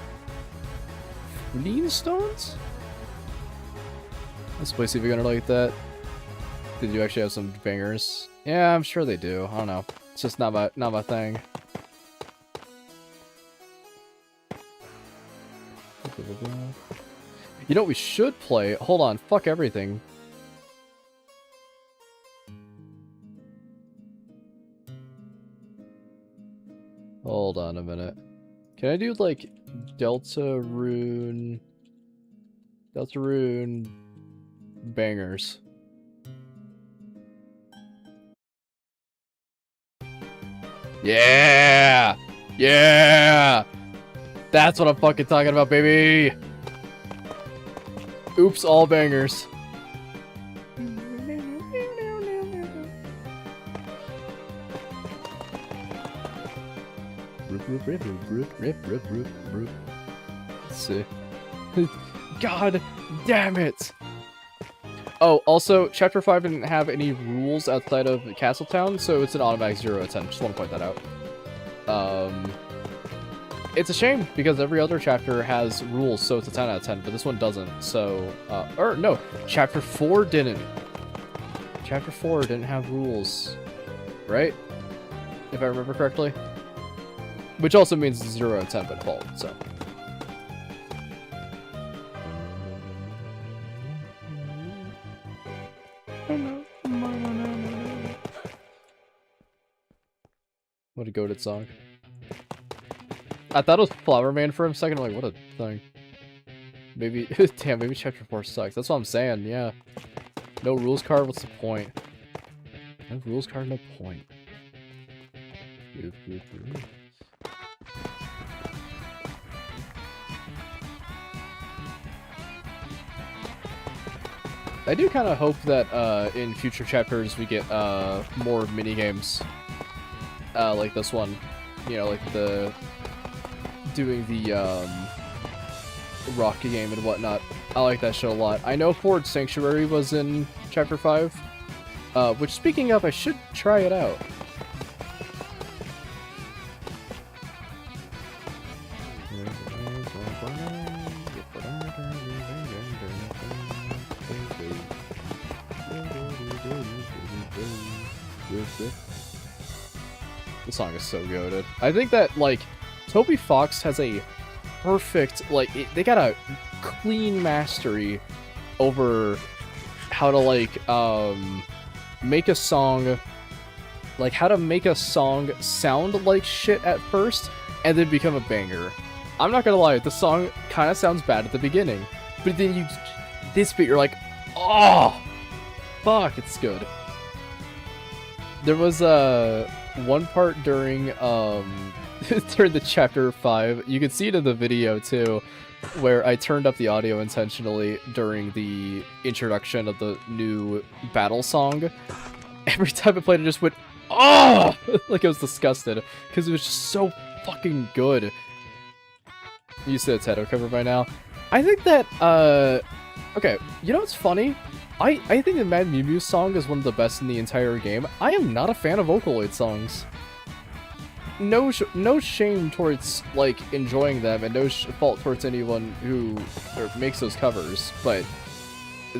Flintstones? Let's play, see if you're gonna like that. Did you actually have some bangers? Yeah, I'm sure they do. I don't know. It's just not my thing. You know what we should play? Hold on, fuck everything. Hold on a minute. Can I do like Deltarune bangers? Yeah! Yeah! That's what I'm fucking talking about, baby! Oops, all bangers. Let's see. God damn it! Oh, also, Chapter 5 didn't have any rules outside of Castletown, so it's an automatic 0 out of 10. Just want to point that out. It's a shame, because every other chapter has rules, so it's a 10 out of 10, but this one doesn't, so... or, no, Chapter 4 didn't. Chapter 4 didn't have rules. Right? If I remember correctly. Which also means 0 out of 10 by default, so... What a goated song. I thought it was Flower Man for a second. I'm like, what a thing. Maybe, damn, maybe Chapter 4 sucks. That's what I'm saying, yeah. No rules card, what's the point? No rules card, no point. I do kind of hope that in future chapters we get more minigames like this one. You know, like the doing the Rocky game and whatnot. I like that shit a lot. I know Ford Sanctuary was in Chapter 5, which, speaking of, I should try it out. The song is so goated. I think that, like, Toby Fox has a perfect, like, they got a clean mastery over how to, like, make a song, like, how to make a song sound like shit at first, and then become a banger. I'm not gonna lie, the song kind of sounds bad at the beginning, but then this bit, you're like, oh, fuck, it's good. There was, one part during during the Chapter 5, you can see it in the video too, where I turned up the audio intentionally during the introduction of the new battle song. Every time I played it, just went, oh, like I was disgusted, because it was just so fucking good. You said it's header cover by now. I think that, okay, you know what's funny? I think the Mad Mew Mew song is one of the best in the entire game. I am not a fan of Vocaloid songs. No shame towards, like, enjoying them, and no fault towards anyone who makes those covers, but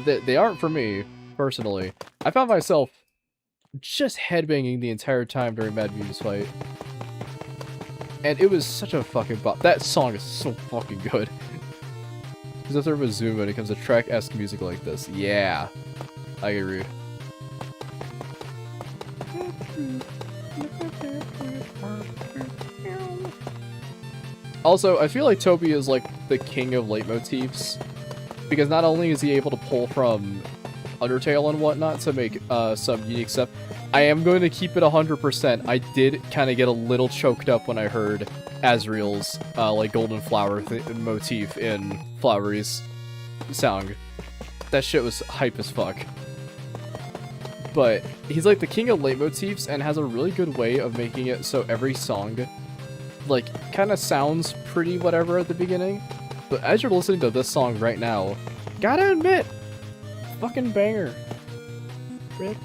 they aren't for me, personally. I found myself just headbanging the entire time during Mad Mew's fight. And it was such a fucking bop. That song is so fucking good. Because after a zoom when it comes to track-esque music like this. Yeah. I get rude. Also, I feel like Toby is like the king of leitmotifs. Because not only is he able to pull from Undertale and whatnot to make some unique stuff. I am going to keep it 100%. I did kind of get a little choked up when I heard Asriel's like golden flower motif in Flowery's song. That shit was hype as fuck. But he's like the king of leitmotifs and has a really good way of making it so every song like kind of sounds pretty whatever at the beginning. But as you're listening to this song right now, gotta admit, fucking banger. I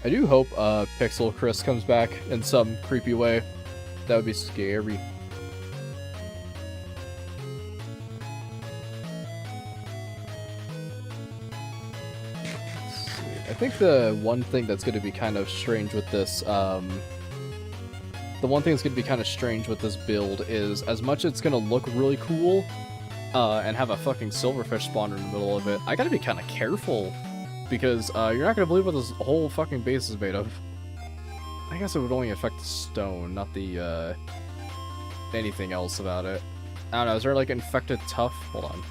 do hope Pixel Chris comes back in some creepy way. That would be scary. I think the one thing that's going to be kind of strange with this, build is, as much as it's going to look really cool, and have a fucking silverfish spawner in the middle of it, I gotta be kind of careful, because, you're not gonna believe what this whole fucking base is made of. I guess it would only affect the stone, not the, anything else about it. I don't know, is there like infected tuff? Hold on.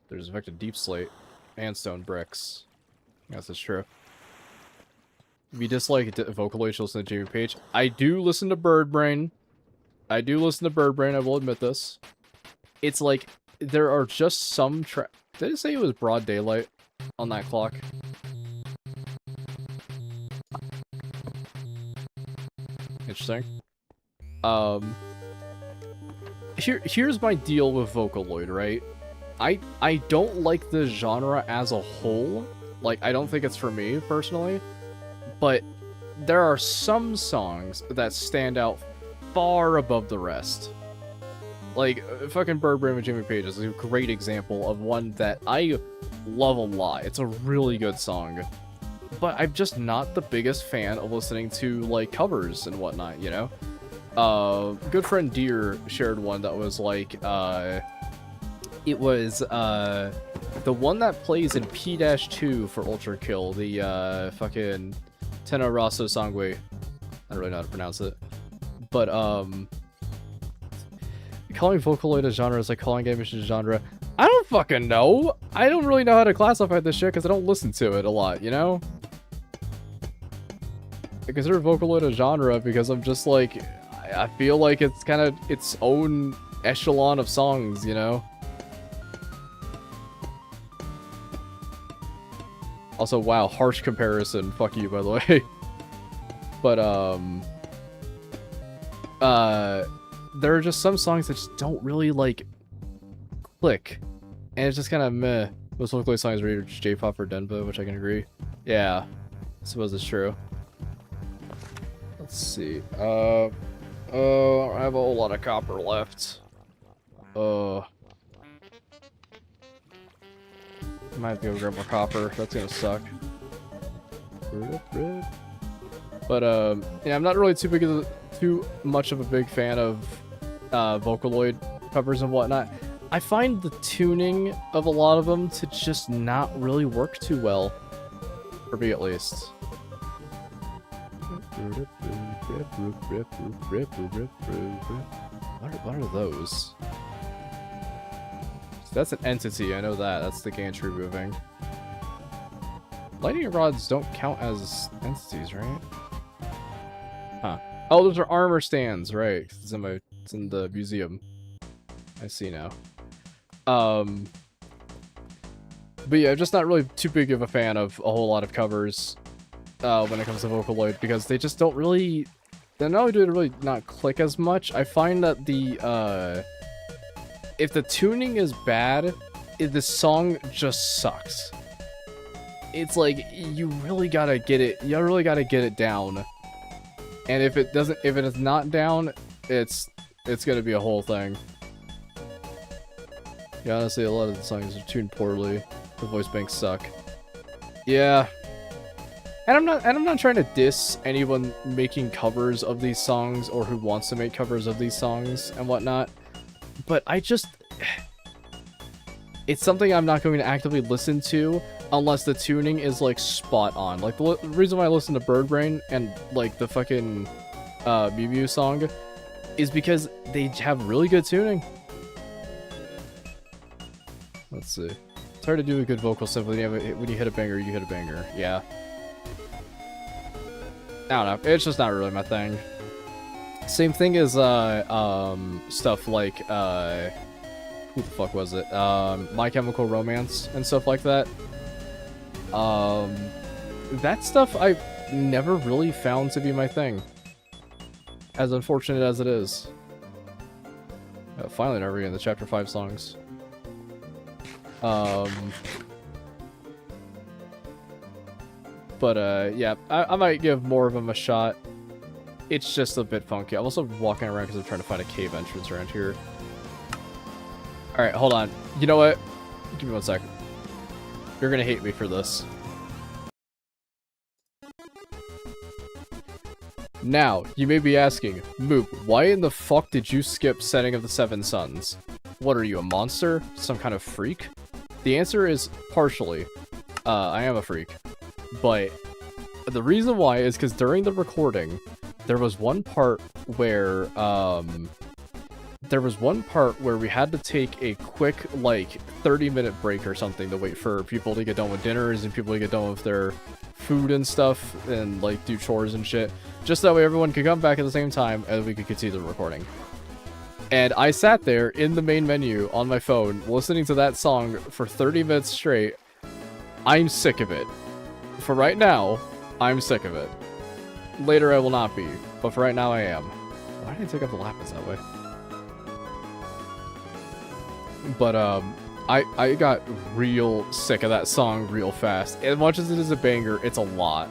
There's infected deep slate and stone bricks. I guess that's true. If you dislike Vocaloid, you listen to Jimmy Page. I do listen to Birdbrain. I will admit this. It's like, there are just some Did it say it was broad daylight on that clock? Interesting. Here's my deal with Vocaloid, right? I don't like the genre as a whole. Like, I don't think it's for me, personally. But there are some songs that stand out far above the rest. Like, fucking Birdbrain with Jimmy Page is a great example of one that I love a lot. It's a really good song. But I'm just not the biggest fan of listening to, like, covers and whatnot, you know? Good friend Deer shared one that was like, it was, the one that plays in P-2 for Ultra Kill, the, fucking Tenno Rosso Sangue. I don't really know how to pronounce it. But, calling Vocaloid a genre is like calling animation a genre. I don't fucking know. I don't really know how to classify this shit because I don't listen to it a lot, you know? I consider Vocaloid a genre because I'm just like, I feel like it's kind of its own echelon of songs, you know? Also, wow, harsh comparison. Fuck you, by the way. But, there are just some songs that just don't really, like, click. And it's just kind of meh. Most Vocaloid songs are either J-pop or Denpa, which I can agree. Yeah, I suppose it's true. Let's see. I have a whole lot of copper left. Might have to go grab more copper. That's gonna suck. But, yeah, I'm not really too much of a big fan of Vocaloid covers and whatnot. I find the tuning of a lot of them to just not really work too well. For me, at least. What are those? That's an entity, I know that. That's the gantry moving. Lightning rods don't count as entities, right? Huh. Oh, those are armor stands, right? It's in the museum. I see now. But yeah, I'm just not really too big of a fan of a whole lot of covers when it comes to Vocaloid, because they just don't really... They're not only do they really not click as much, I find that the, if the tuning is bad, the song just sucks. It's like, you really gotta get it down. And if it is not down, it's gonna be a whole thing. Yeah, honestly, a lot of the songs are tuned poorly. The voice banks suck. Yeah. And I'm not trying to diss anyone making covers of these songs or who wants to make covers of these songs and whatnot. But it's something I'm not going to actively listen to unless the tuning is like spot on. Like the reason why I listen to Bird Brain and like the fucking Mew Mew song is because they have really good tuning. Let's see. It's hard to do a good vocal symphony when you hit a banger, you hit a banger. Yeah. I don't know. It's just not really my thing. Same thing as stuff like who the fuck was it? My Chemical Romance and stuff like that. That stuff I've never really found to be my thing. As unfortunate as it is. Finally, now we're getting the Chapter 5 songs. But yeah, I might give more of them a shot. It's just a bit funky. I'm also walking around because I'm trying to find a cave entrance around here. Alright, hold on. You know what? Give me 1 sec. You're gonna hate me for this. Now, you may be asking, Moop, why in the fuck did you skip Setting of the Seven Suns? What are you, a monster? Some kind of freak? The answer is partially. I am a freak. But the reason why is because during the recording, there was one part where we had to take a quick, like, 30-minute break or something to wait for people to get done with dinners and people to get done with their food and stuff and, like, do chores and shit. Just that way everyone could come back at the same time and we could continue the recording. And I sat there in the main menu on my phone listening to that song for 30 minutes straight. I'm sick of it. For right now, I'm sick of it. Later I will not be, but for right now I am. Why did I take up the lapis that way? But I got real sick of that song real fast. As much as it is a banger, it's a lot.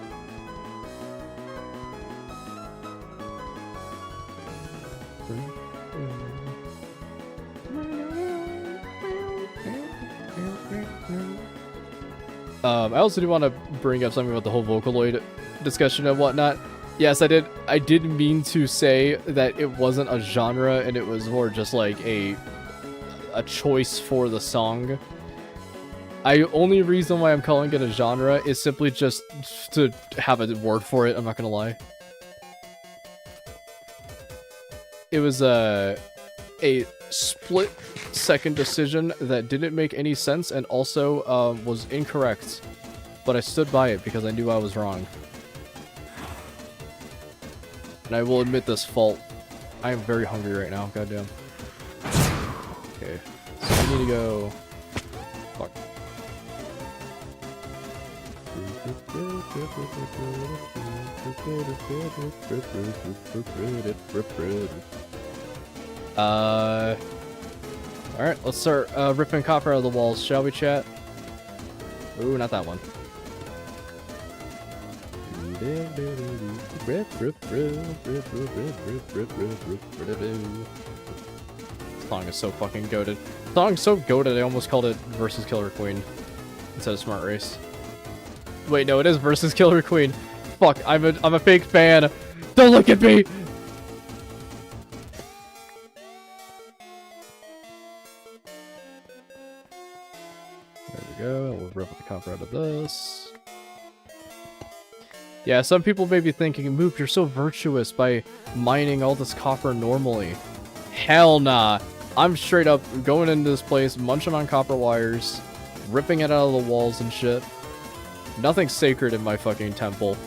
I also do want to bring up something about the whole Vocaloid discussion and whatnot. Yes, I did mean to say that it wasn't a genre and it was more just like a choice for the song. Only reason why I'm calling it a genre is simply just to have a word for it, I'm not gonna lie. It was a split-second decision that didn't make any sense and also was incorrect. But I stood by it because I knew I was wrong. And I will admit this fault. I am very hungry right now, goddamn. Okay, so we need to go... Fuck. Alright, let's start ripping copper out of the walls, shall we, chat? Ooh, not that one. This song is so fucking goated. The song's so goated, I almost called it Versus Killer Queen instead of Smart Race. Wait, no, it is Versus Killer Queen. Fuck, I'm a fake fan. Don't look at me! There we go, we'll rip the copper out of this. Yeah, some people may be thinking, Moop, you're so virtuous by mining all this copper normally. Hell nah. I'm straight up going into this place, munching on copper wires, ripping it out of the walls and shit. Nothing's sacred in my fucking temple.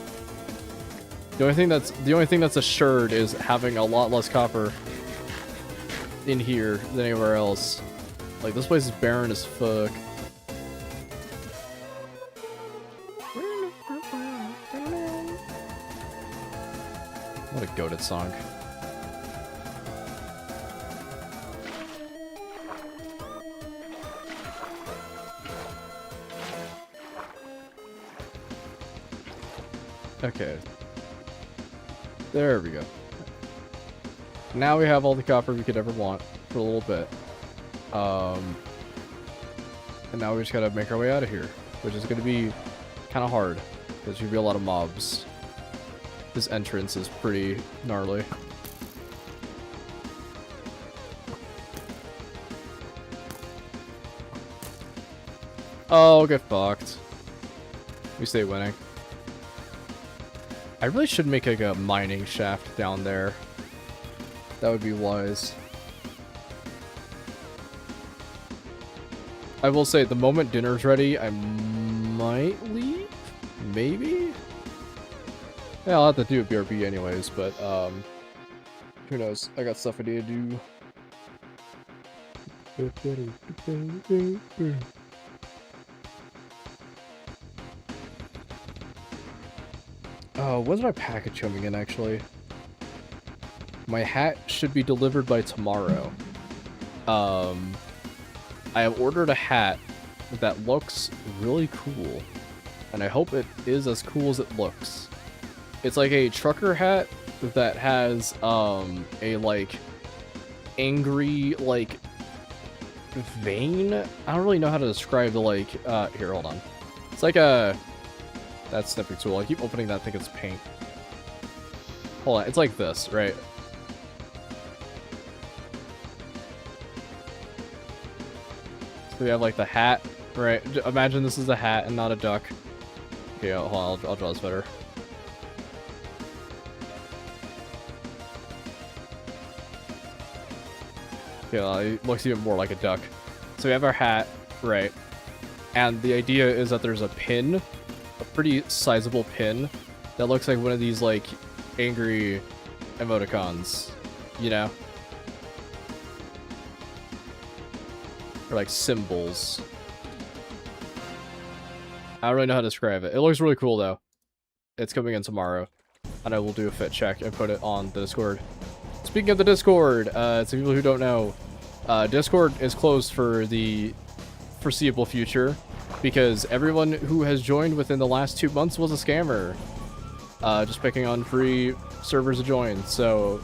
The only thing that's assured is having a lot less copper in here than anywhere else. Like, this place is barren as fuck. What a goated song. Okay. There we go. Now we have all the copper we could ever want for a little bit. And now we just gotta make our way out of here, which is gonna be kind of hard because there'll be a lot of mobs. This entrance is pretty gnarly. Oh, get fucked. We stay winning. I really should make like a mining shaft down there. That would be wise. I will say, the moment dinner's ready, I might leave? Maybe? Yeah, I'll have to do a BRB anyways, but, who knows? I got stuff I need to do. When's my package coming in, actually? My hat should be delivered by tomorrow. I have ordered a hat that looks really cool, and I hope it is as cool as it looks. It's like a trucker hat that has, a, like, angry, like, vein? I don't really know how to describe the, like, here, hold on. It's like a... That's snipping tool. I keep opening that, I think it's paint. Hold on, it's like this, right? So we have, like, the hat, right? Imagine this is a hat and not a duck. Okay, hold on, I'll draw this better. Yeah, it looks even more like a duck. So we have our hat, right? And the idea is that there's a pin, a pretty sizable pin, that looks like one of these, like, angry emoticons, you know? Or, like, symbols. I don't really know how to describe it. It looks really cool, though. It's coming in tomorrow. And I will do a fit check and put it on the Discord. Speaking of the Discord, to people who don't know, Discord is closed for the foreseeable future because everyone who has joined within the last 2 months was a scammer. Just picking on free servers to join, so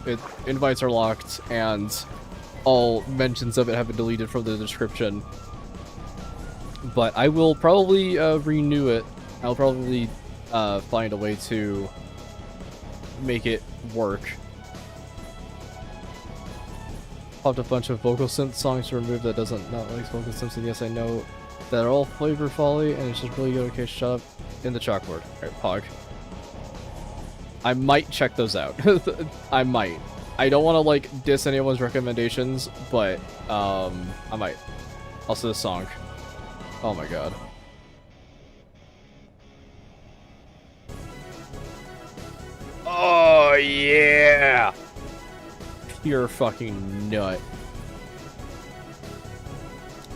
invites are locked and all mentions of it have been deleted from the description. But I will probably renew it. I'll probably find a way to make it work. Popped a bunch of vocal synth songs to remove that doesn't not like vocal synths, and yes, I know that are all flavor folly, and it's just really good. Okay, shut up. In the chalkboard. Alright, Pog. I might check those out. I might. I don't want to, like, diss anyone's recommendations, but, I might. Also, this song. Oh my god. Oh, yeah! Pure fucking nut.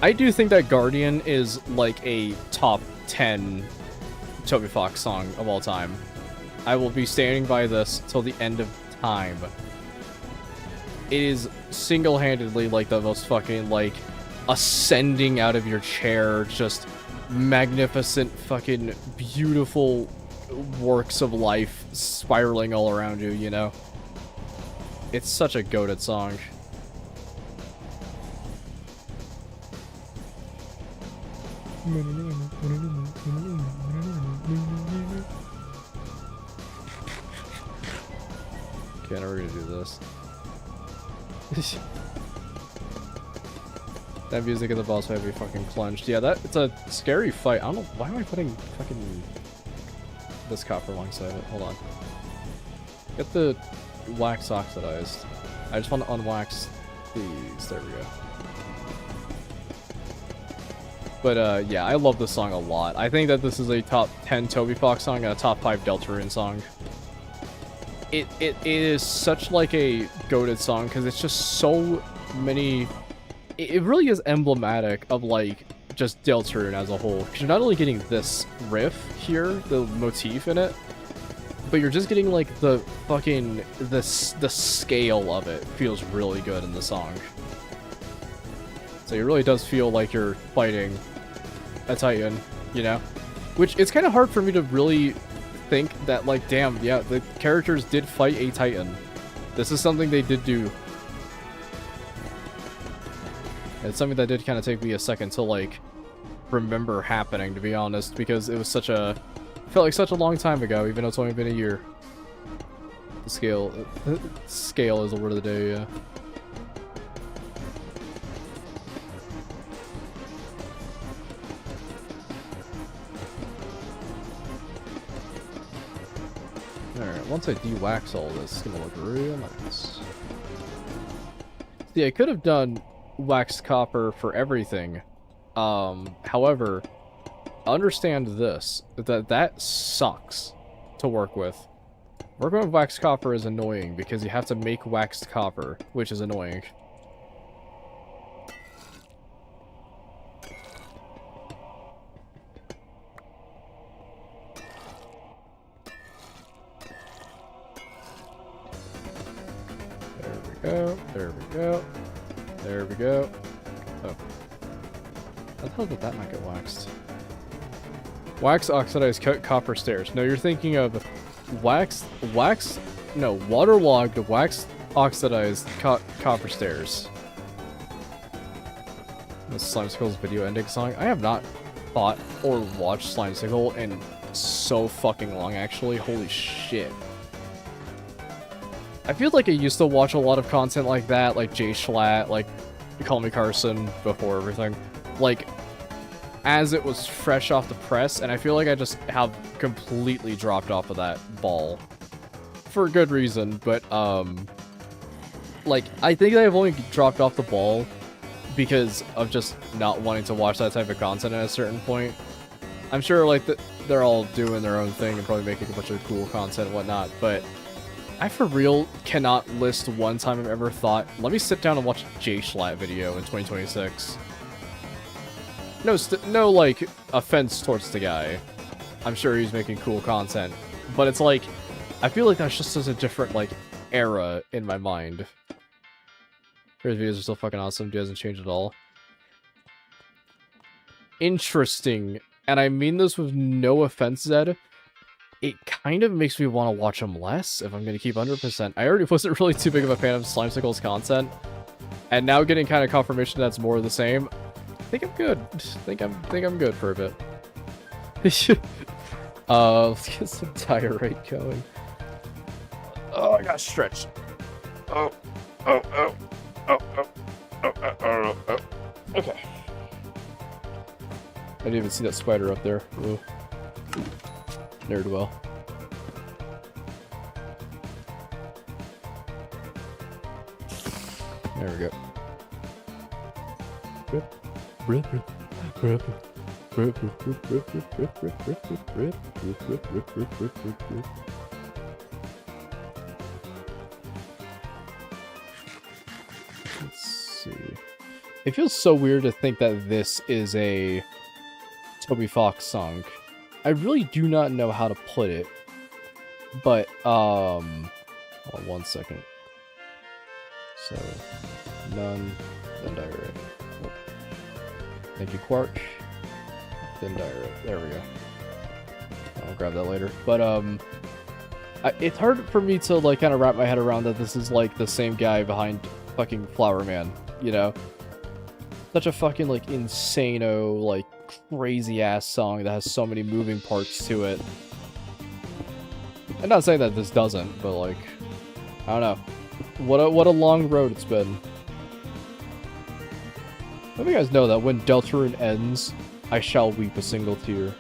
I do think that Guardian is like a top 10 Toby Fox song of all time. I will be standing by this till the end of time. It is single-handedly like the most fucking, like, ascending out of your chair, just magnificent fucking beautiful works of life spiraling all around you, you know? It's such a goated song. Okay, now we're gonna do this. That music in the boss fight be fucking plunged. Yeah, it's a scary fight. I don't know, why am I putting fucking this copper alongside it? Hold on. Get the wax oxidized. I just want to unwax these. There we go. But yeah, I love this song a lot. I think that this is a top 10 Toby Fox song and a top 5 Deltarune song. It is such like a goated song because it's just so many. It really is emblematic of like just Deltarune as a whole. Because you're not only getting this riff here, the motif in it, but you're just getting like the fucking the scale of it feels really good in the song. So it really does feel like you're fighting a Titan, you know? Which it's kind of hard for me to really think that, like, damn, yeah, the characters did fight a Titan. This is something they did do. It's something that did kind of take me a second to, like, remember happening, to be honest, because it was such a... felt like such a long time ago, even though it's only been a year. The scale is the word of the day, yeah. once I de-wax all this, it's gonna look real nice. See, I could have done waxed copper for everything. However, understand this, that sucks to work with. Working with waxed copper is annoying because you have to make waxed copper, which is annoying. There we go. There we go. Oh. How the hell did that not get waxed? Wax oxidized copper stairs. No, you're thinking of waterlogged wax oxidized copper stairs. This Slimecicle's video ending song. I have not thought or watched Slimecicle in so fucking long, actually. Holy shit. I feel like I used to watch a lot of content like that, like Jay Schlatt, like Call Me Carson, before everything. Like, as it was fresh off the press, and I feel like I just have completely dropped off of that ball. For good reason, but, like, I think I've only dropped off the ball because of just not wanting to watch that type of content at a certain point. I'm sure, like, they're all doing their own thing and probably making a bunch of cool content and whatnot, but I for real cannot list one time I've ever thought, let me sit down and watch a Jay Schlatt video in 2026. No, like, offense towards the guy. I'm sure he's making cool content. But it's like, I feel like that's just such a different, like, era in my mind. His videos are still fucking awesome. He hasn't changed at all. Interesting. And I mean this with no offense, Zed. It kind of makes me want to watch him less, if I'm going to keep 100%. I already wasn't really too big of a fan of Slimecicle's content. And now getting kind of confirmation that's more of the same. I think I'm good. think I'm good for a bit. Let's get some tire rate going. Oh, I got stretched. Oh. Okay. I didn't even see that spider up there. Ooh. Nerd well. There we go. Let's see. It feels so weird to think that this is a Toby Fox song. I really do not know how to put it, but, hold on 1 second. So, none, then diarrhea. Oh. Thank you, Quark. Then diarrhea. There we go. I'll grab that later. But, it's hard for me to, like, kind of wrap my head around that this is, like, the same guy behind fucking Flower Man, you know? Such a fucking, like, insano, like, crazy-ass song that has so many moving parts to it. I'm not saying that this doesn't, but, like, I don't know. What a long road it's been. I hope you guys know that when Deltarune ends, I shall weep a single tear.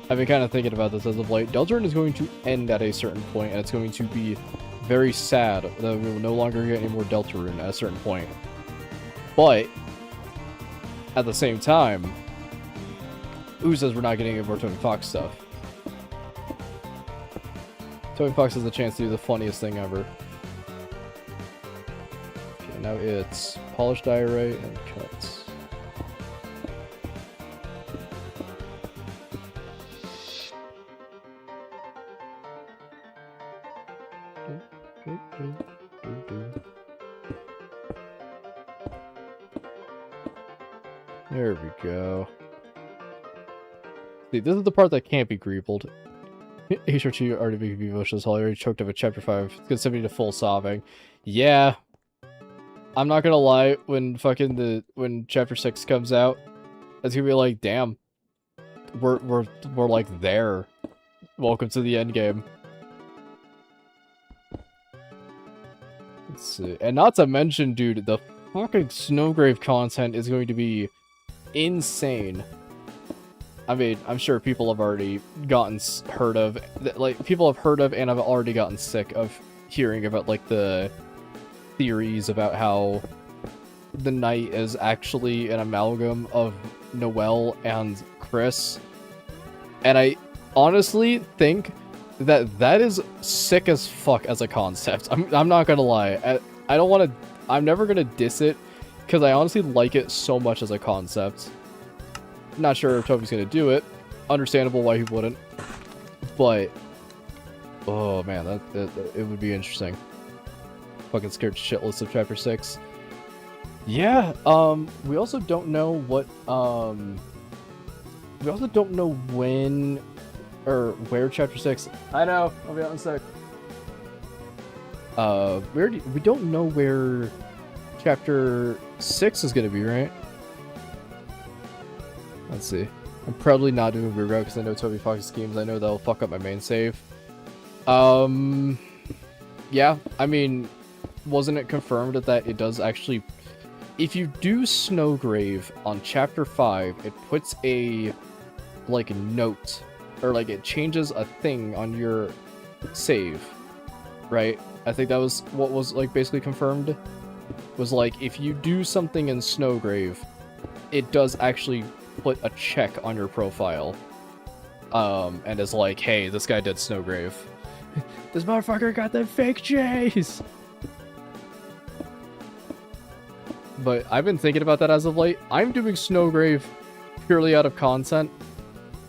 I've been kind of thinking about this as of late. Deltarune is going to end at a certain point, and it's going to be very sad that we will no longer get any more Deltarune at a certain point. But at the same time, who says we're not getting any more Toby Fox stuff? Toby Fox has the chance to do the funniest thing ever. Okay, now it's polished diorite and cuts. There we go. See, this is the part that can't be greebled. HRT already being emotional. I already choked up at chapter 5. It's gonna send me to full sobbing. Yeah. I'm not gonna lie, when when chapter 6 comes out, it's gonna be like, damn. We're like there. Welcome to the end game. Let's see. And not to mention, dude, the fucking Snowgrave content is going to be insane. I mean, I'm sure people have already gotten heard of, like, people have heard of and have already gotten sick of hearing about, like, the theories about how the Knight is actually an amalgam of Noelle and Chris. And I honestly think that that is sick as fuck as a concept. I'm not gonna lie. I don't want to... I'm never gonna diss it, because I honestly like it so much as a concept. Not sure if Toby's gonna do it. Understandable why he wouldn't. But... oh man, that it would be interesting. Fucking scared shitless of Chapter 6. Yeah, we also don't know what, we also don't know when, or where Chapter 6... I know, I'll be out in a sec. We don't know where Chapter 6 is gonna be, right? Let's see. I'm probably not doing Weird Route because I know Toby Fox's games. I know that'll fuck up my main save. Yeah, I mean, wasn't it confirmed that it does actually... if you do Snowgrave on Chapter 5, it puts a, like, note, or, like, it changes a thing on your save, right? I think that was what was, like, basically confirmed. Was, like, if you do something in Snowgrave, it does actually put a check on your profile. And is like, hey, this guy did Snowgrave. This motherfucker got the fake J's! But I've been thinking about that as of late. I'm doing Snowgrave purely out of content,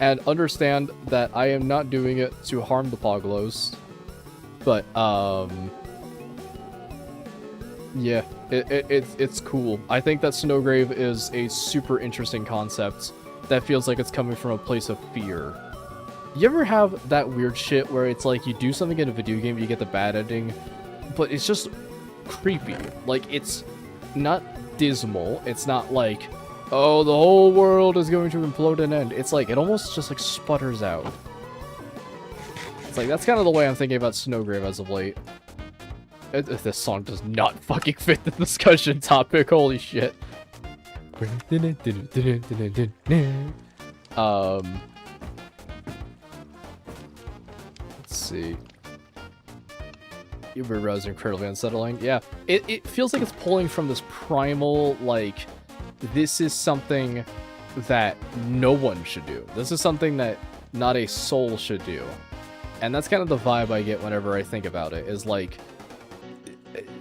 and understand that I am not doing it to harm the Poglos. But, yeah, it's cool. I think that Snowgrave is a super interesting concept that feels like it's coming from a place of fear. You ever have that weird shit where it's like you do something in a video game, you get the bad ending, but it's just creepy. Like, it's not dismal. It's not like, oh, the whole world is going to implode and end. It's like, it almost just like sputters out. It's like, that's kind of the way I'm thinking about Snowgrave as of late. This song does not fucking fit the discussion topic, holy shit. Let's see. Uber Rose is incredibly unsettling. Yeah, it feels like it's pulling from this primal, like, this is something that no one should do. This is something that not a soul should do. And that's kind of the vibe I get whenever I think about it, is like,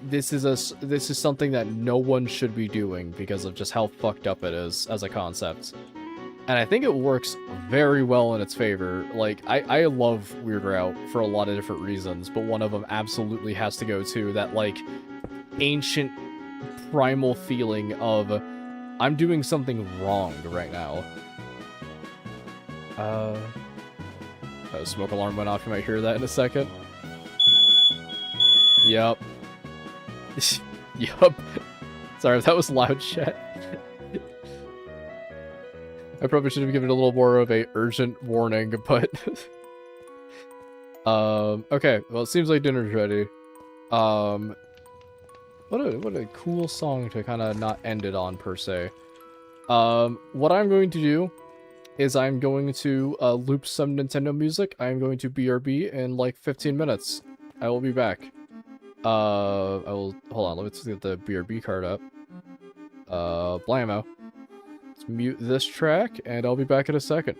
this is something that no one should be doing because of just how fucked up it is as a concept. And I think it works very well in its favor. Like, I love Weird Route for a lot of different reasons, but one of them absolutely has to go to that, like, ancient primal feeling of, I'm doing something wrong right now. Smoke alarm went off. You might hear that in a second. Yup. Yup. Sorry if that was loud chat. I probably should have given it a little more of a urgent warning, but... okay, well, it seems like dinner's ready. What a cool song to kind of not end it on, per se. What I'm going to do is I'm going to loop some Nintendo music. I'm going to BRB in like 15 minutes. I will be back. I will... hold on, let's get the BRB card up. Blammo. Let's mute this track, and I'll be back in a second.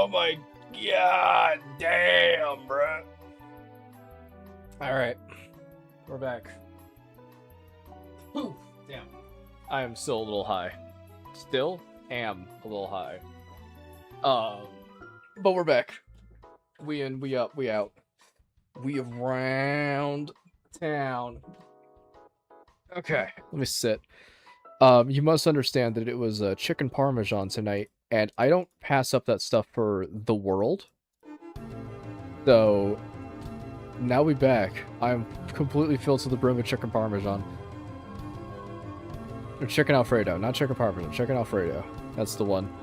my god, damn, bro. All right, we're back. Whew, damn. I am still a little high. Still am a little high. But we're back. We in, we up, we out. We around town. Okay, let me sit. You must understand that it was chicken parmesan tonight, and I don't pass up that stuff for the world. So now we back. I'm completely filled to the brim with chicken parmesan. Or chicken Alfredo, not chicken parmesan, chicken Alfredo. That's the one.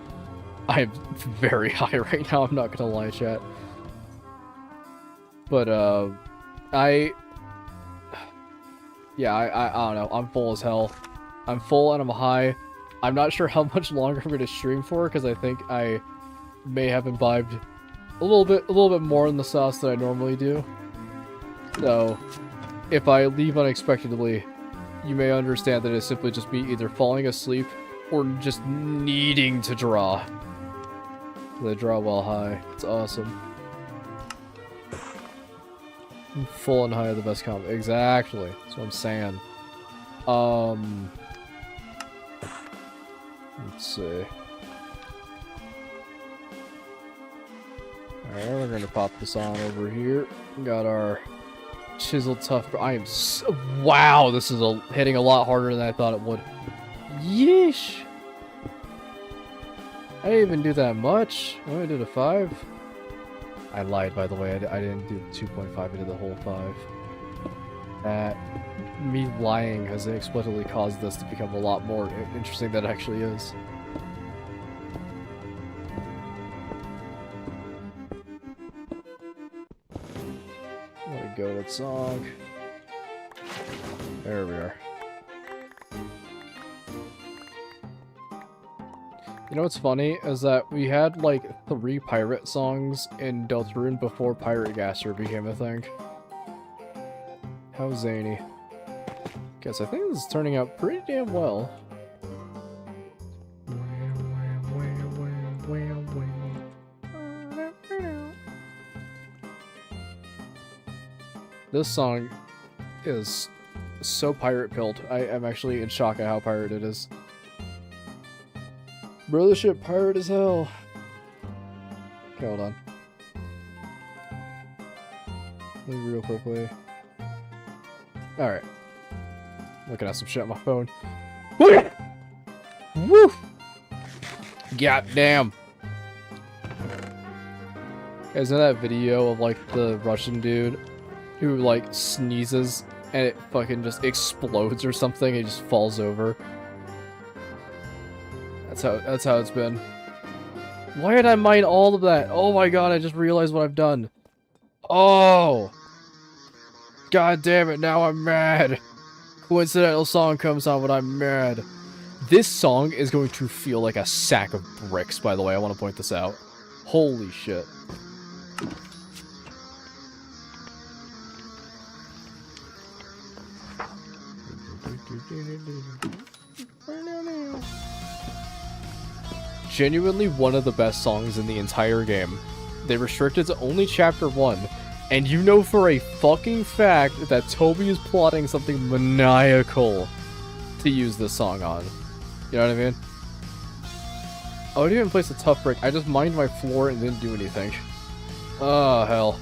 I am very high right now, I'm not gonna lie, chat. But, I don't know, I'm full as hell. I'm full and I'm high. I'm not sure how much longer I'm gonna stream for, because I think I may have imbibed a little bit more in the sauce than I normally do. So, if I leave unexpectedly, you may understand that it's simply just me either falling asleep or just needing to draw. I draw while high. It's awesome. Full and high are the best combo. Exactly. That's what I'm saying. Let's see. Alright, we're gonna pop this on over here. We got our chiseled tough. I am so, wow, this is hitting a lot harder than I thought it would. Yeesh. I didn't even do that much. I only did a 5. I lied, by the way. I didn't do 2.5. I did the whole 5. Me lying has inexplicably caused this to become a lot more interesting than it actually is. What a goated song. There we are. You know what's funny is that we had like 3 pirate songs in Deltarune before Pirate Gaster became a thing. How zany. Guess I think this is turning out pretty damn well. This song is so pirate-pilled. I am actually in shock at how pirate it is. Brothership pirate as hell. Okay, hold on. Let me real quickly. Alright. Looking at some shit on my phone. Woo! God damn. Isn't that video of like the Russian dude who like sneezes and it fucking just explodes or something and it just falls over? That's how it's been. Why did I mine all of that? Oh my god, I just realized what I've done. Oh! God damn it, now I'm mad. Coincidental song comes on when I'm mad. This song is going to feel like a sack of bricks, by the way. I want to point this out. Holy shit. Genuinely one of the best songs in the entire game. They restricted to only chapter 1, and you know for a fucking fact that Toby is plotting something maniacal to use this song on. You know what I mean? Oh, I didn't even place a tough brick. I just mined my floor and didn't do anything. Oh, hell.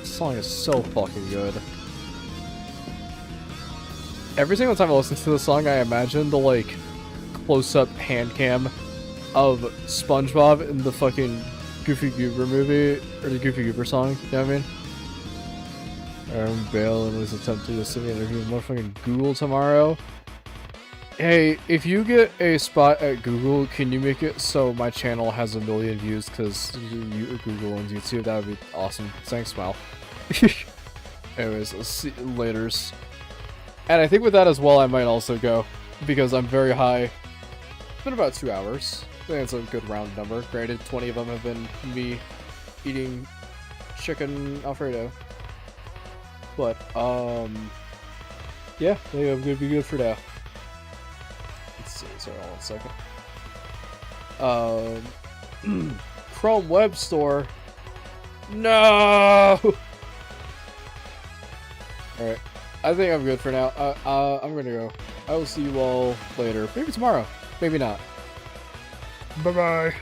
This song is so fucking good. Every single time I listen to the song, I imagine the like close-up hand cam of SpongeBob in the fucking Goofy Goober movie, or the Goofy Goober song. You know what I mean? Aaron Bale and was attempting to send me an interview with motherfucking Google tomorrow. Hey, if you get a spot at Google, can you make it so my channel has 1 million views? Because Google owns YouTube. That would be awesome. Thanks, Smile. Anyways, let's see you laters. And I think with that as well, I might also go. Because I'm very high. It's been about 2 hours. think that's a good round number. Granted, 20 of them have been me eating chicken Alfredo. But, yeah, I think I'm gonna be good for now. Let's see, sorry, hold on a second. Chrome Web Store. No! Alright, I think I'm good for now. I'm gonna go. I will see you all later. Maybe tomorrow. Maybe not. Bye-bye.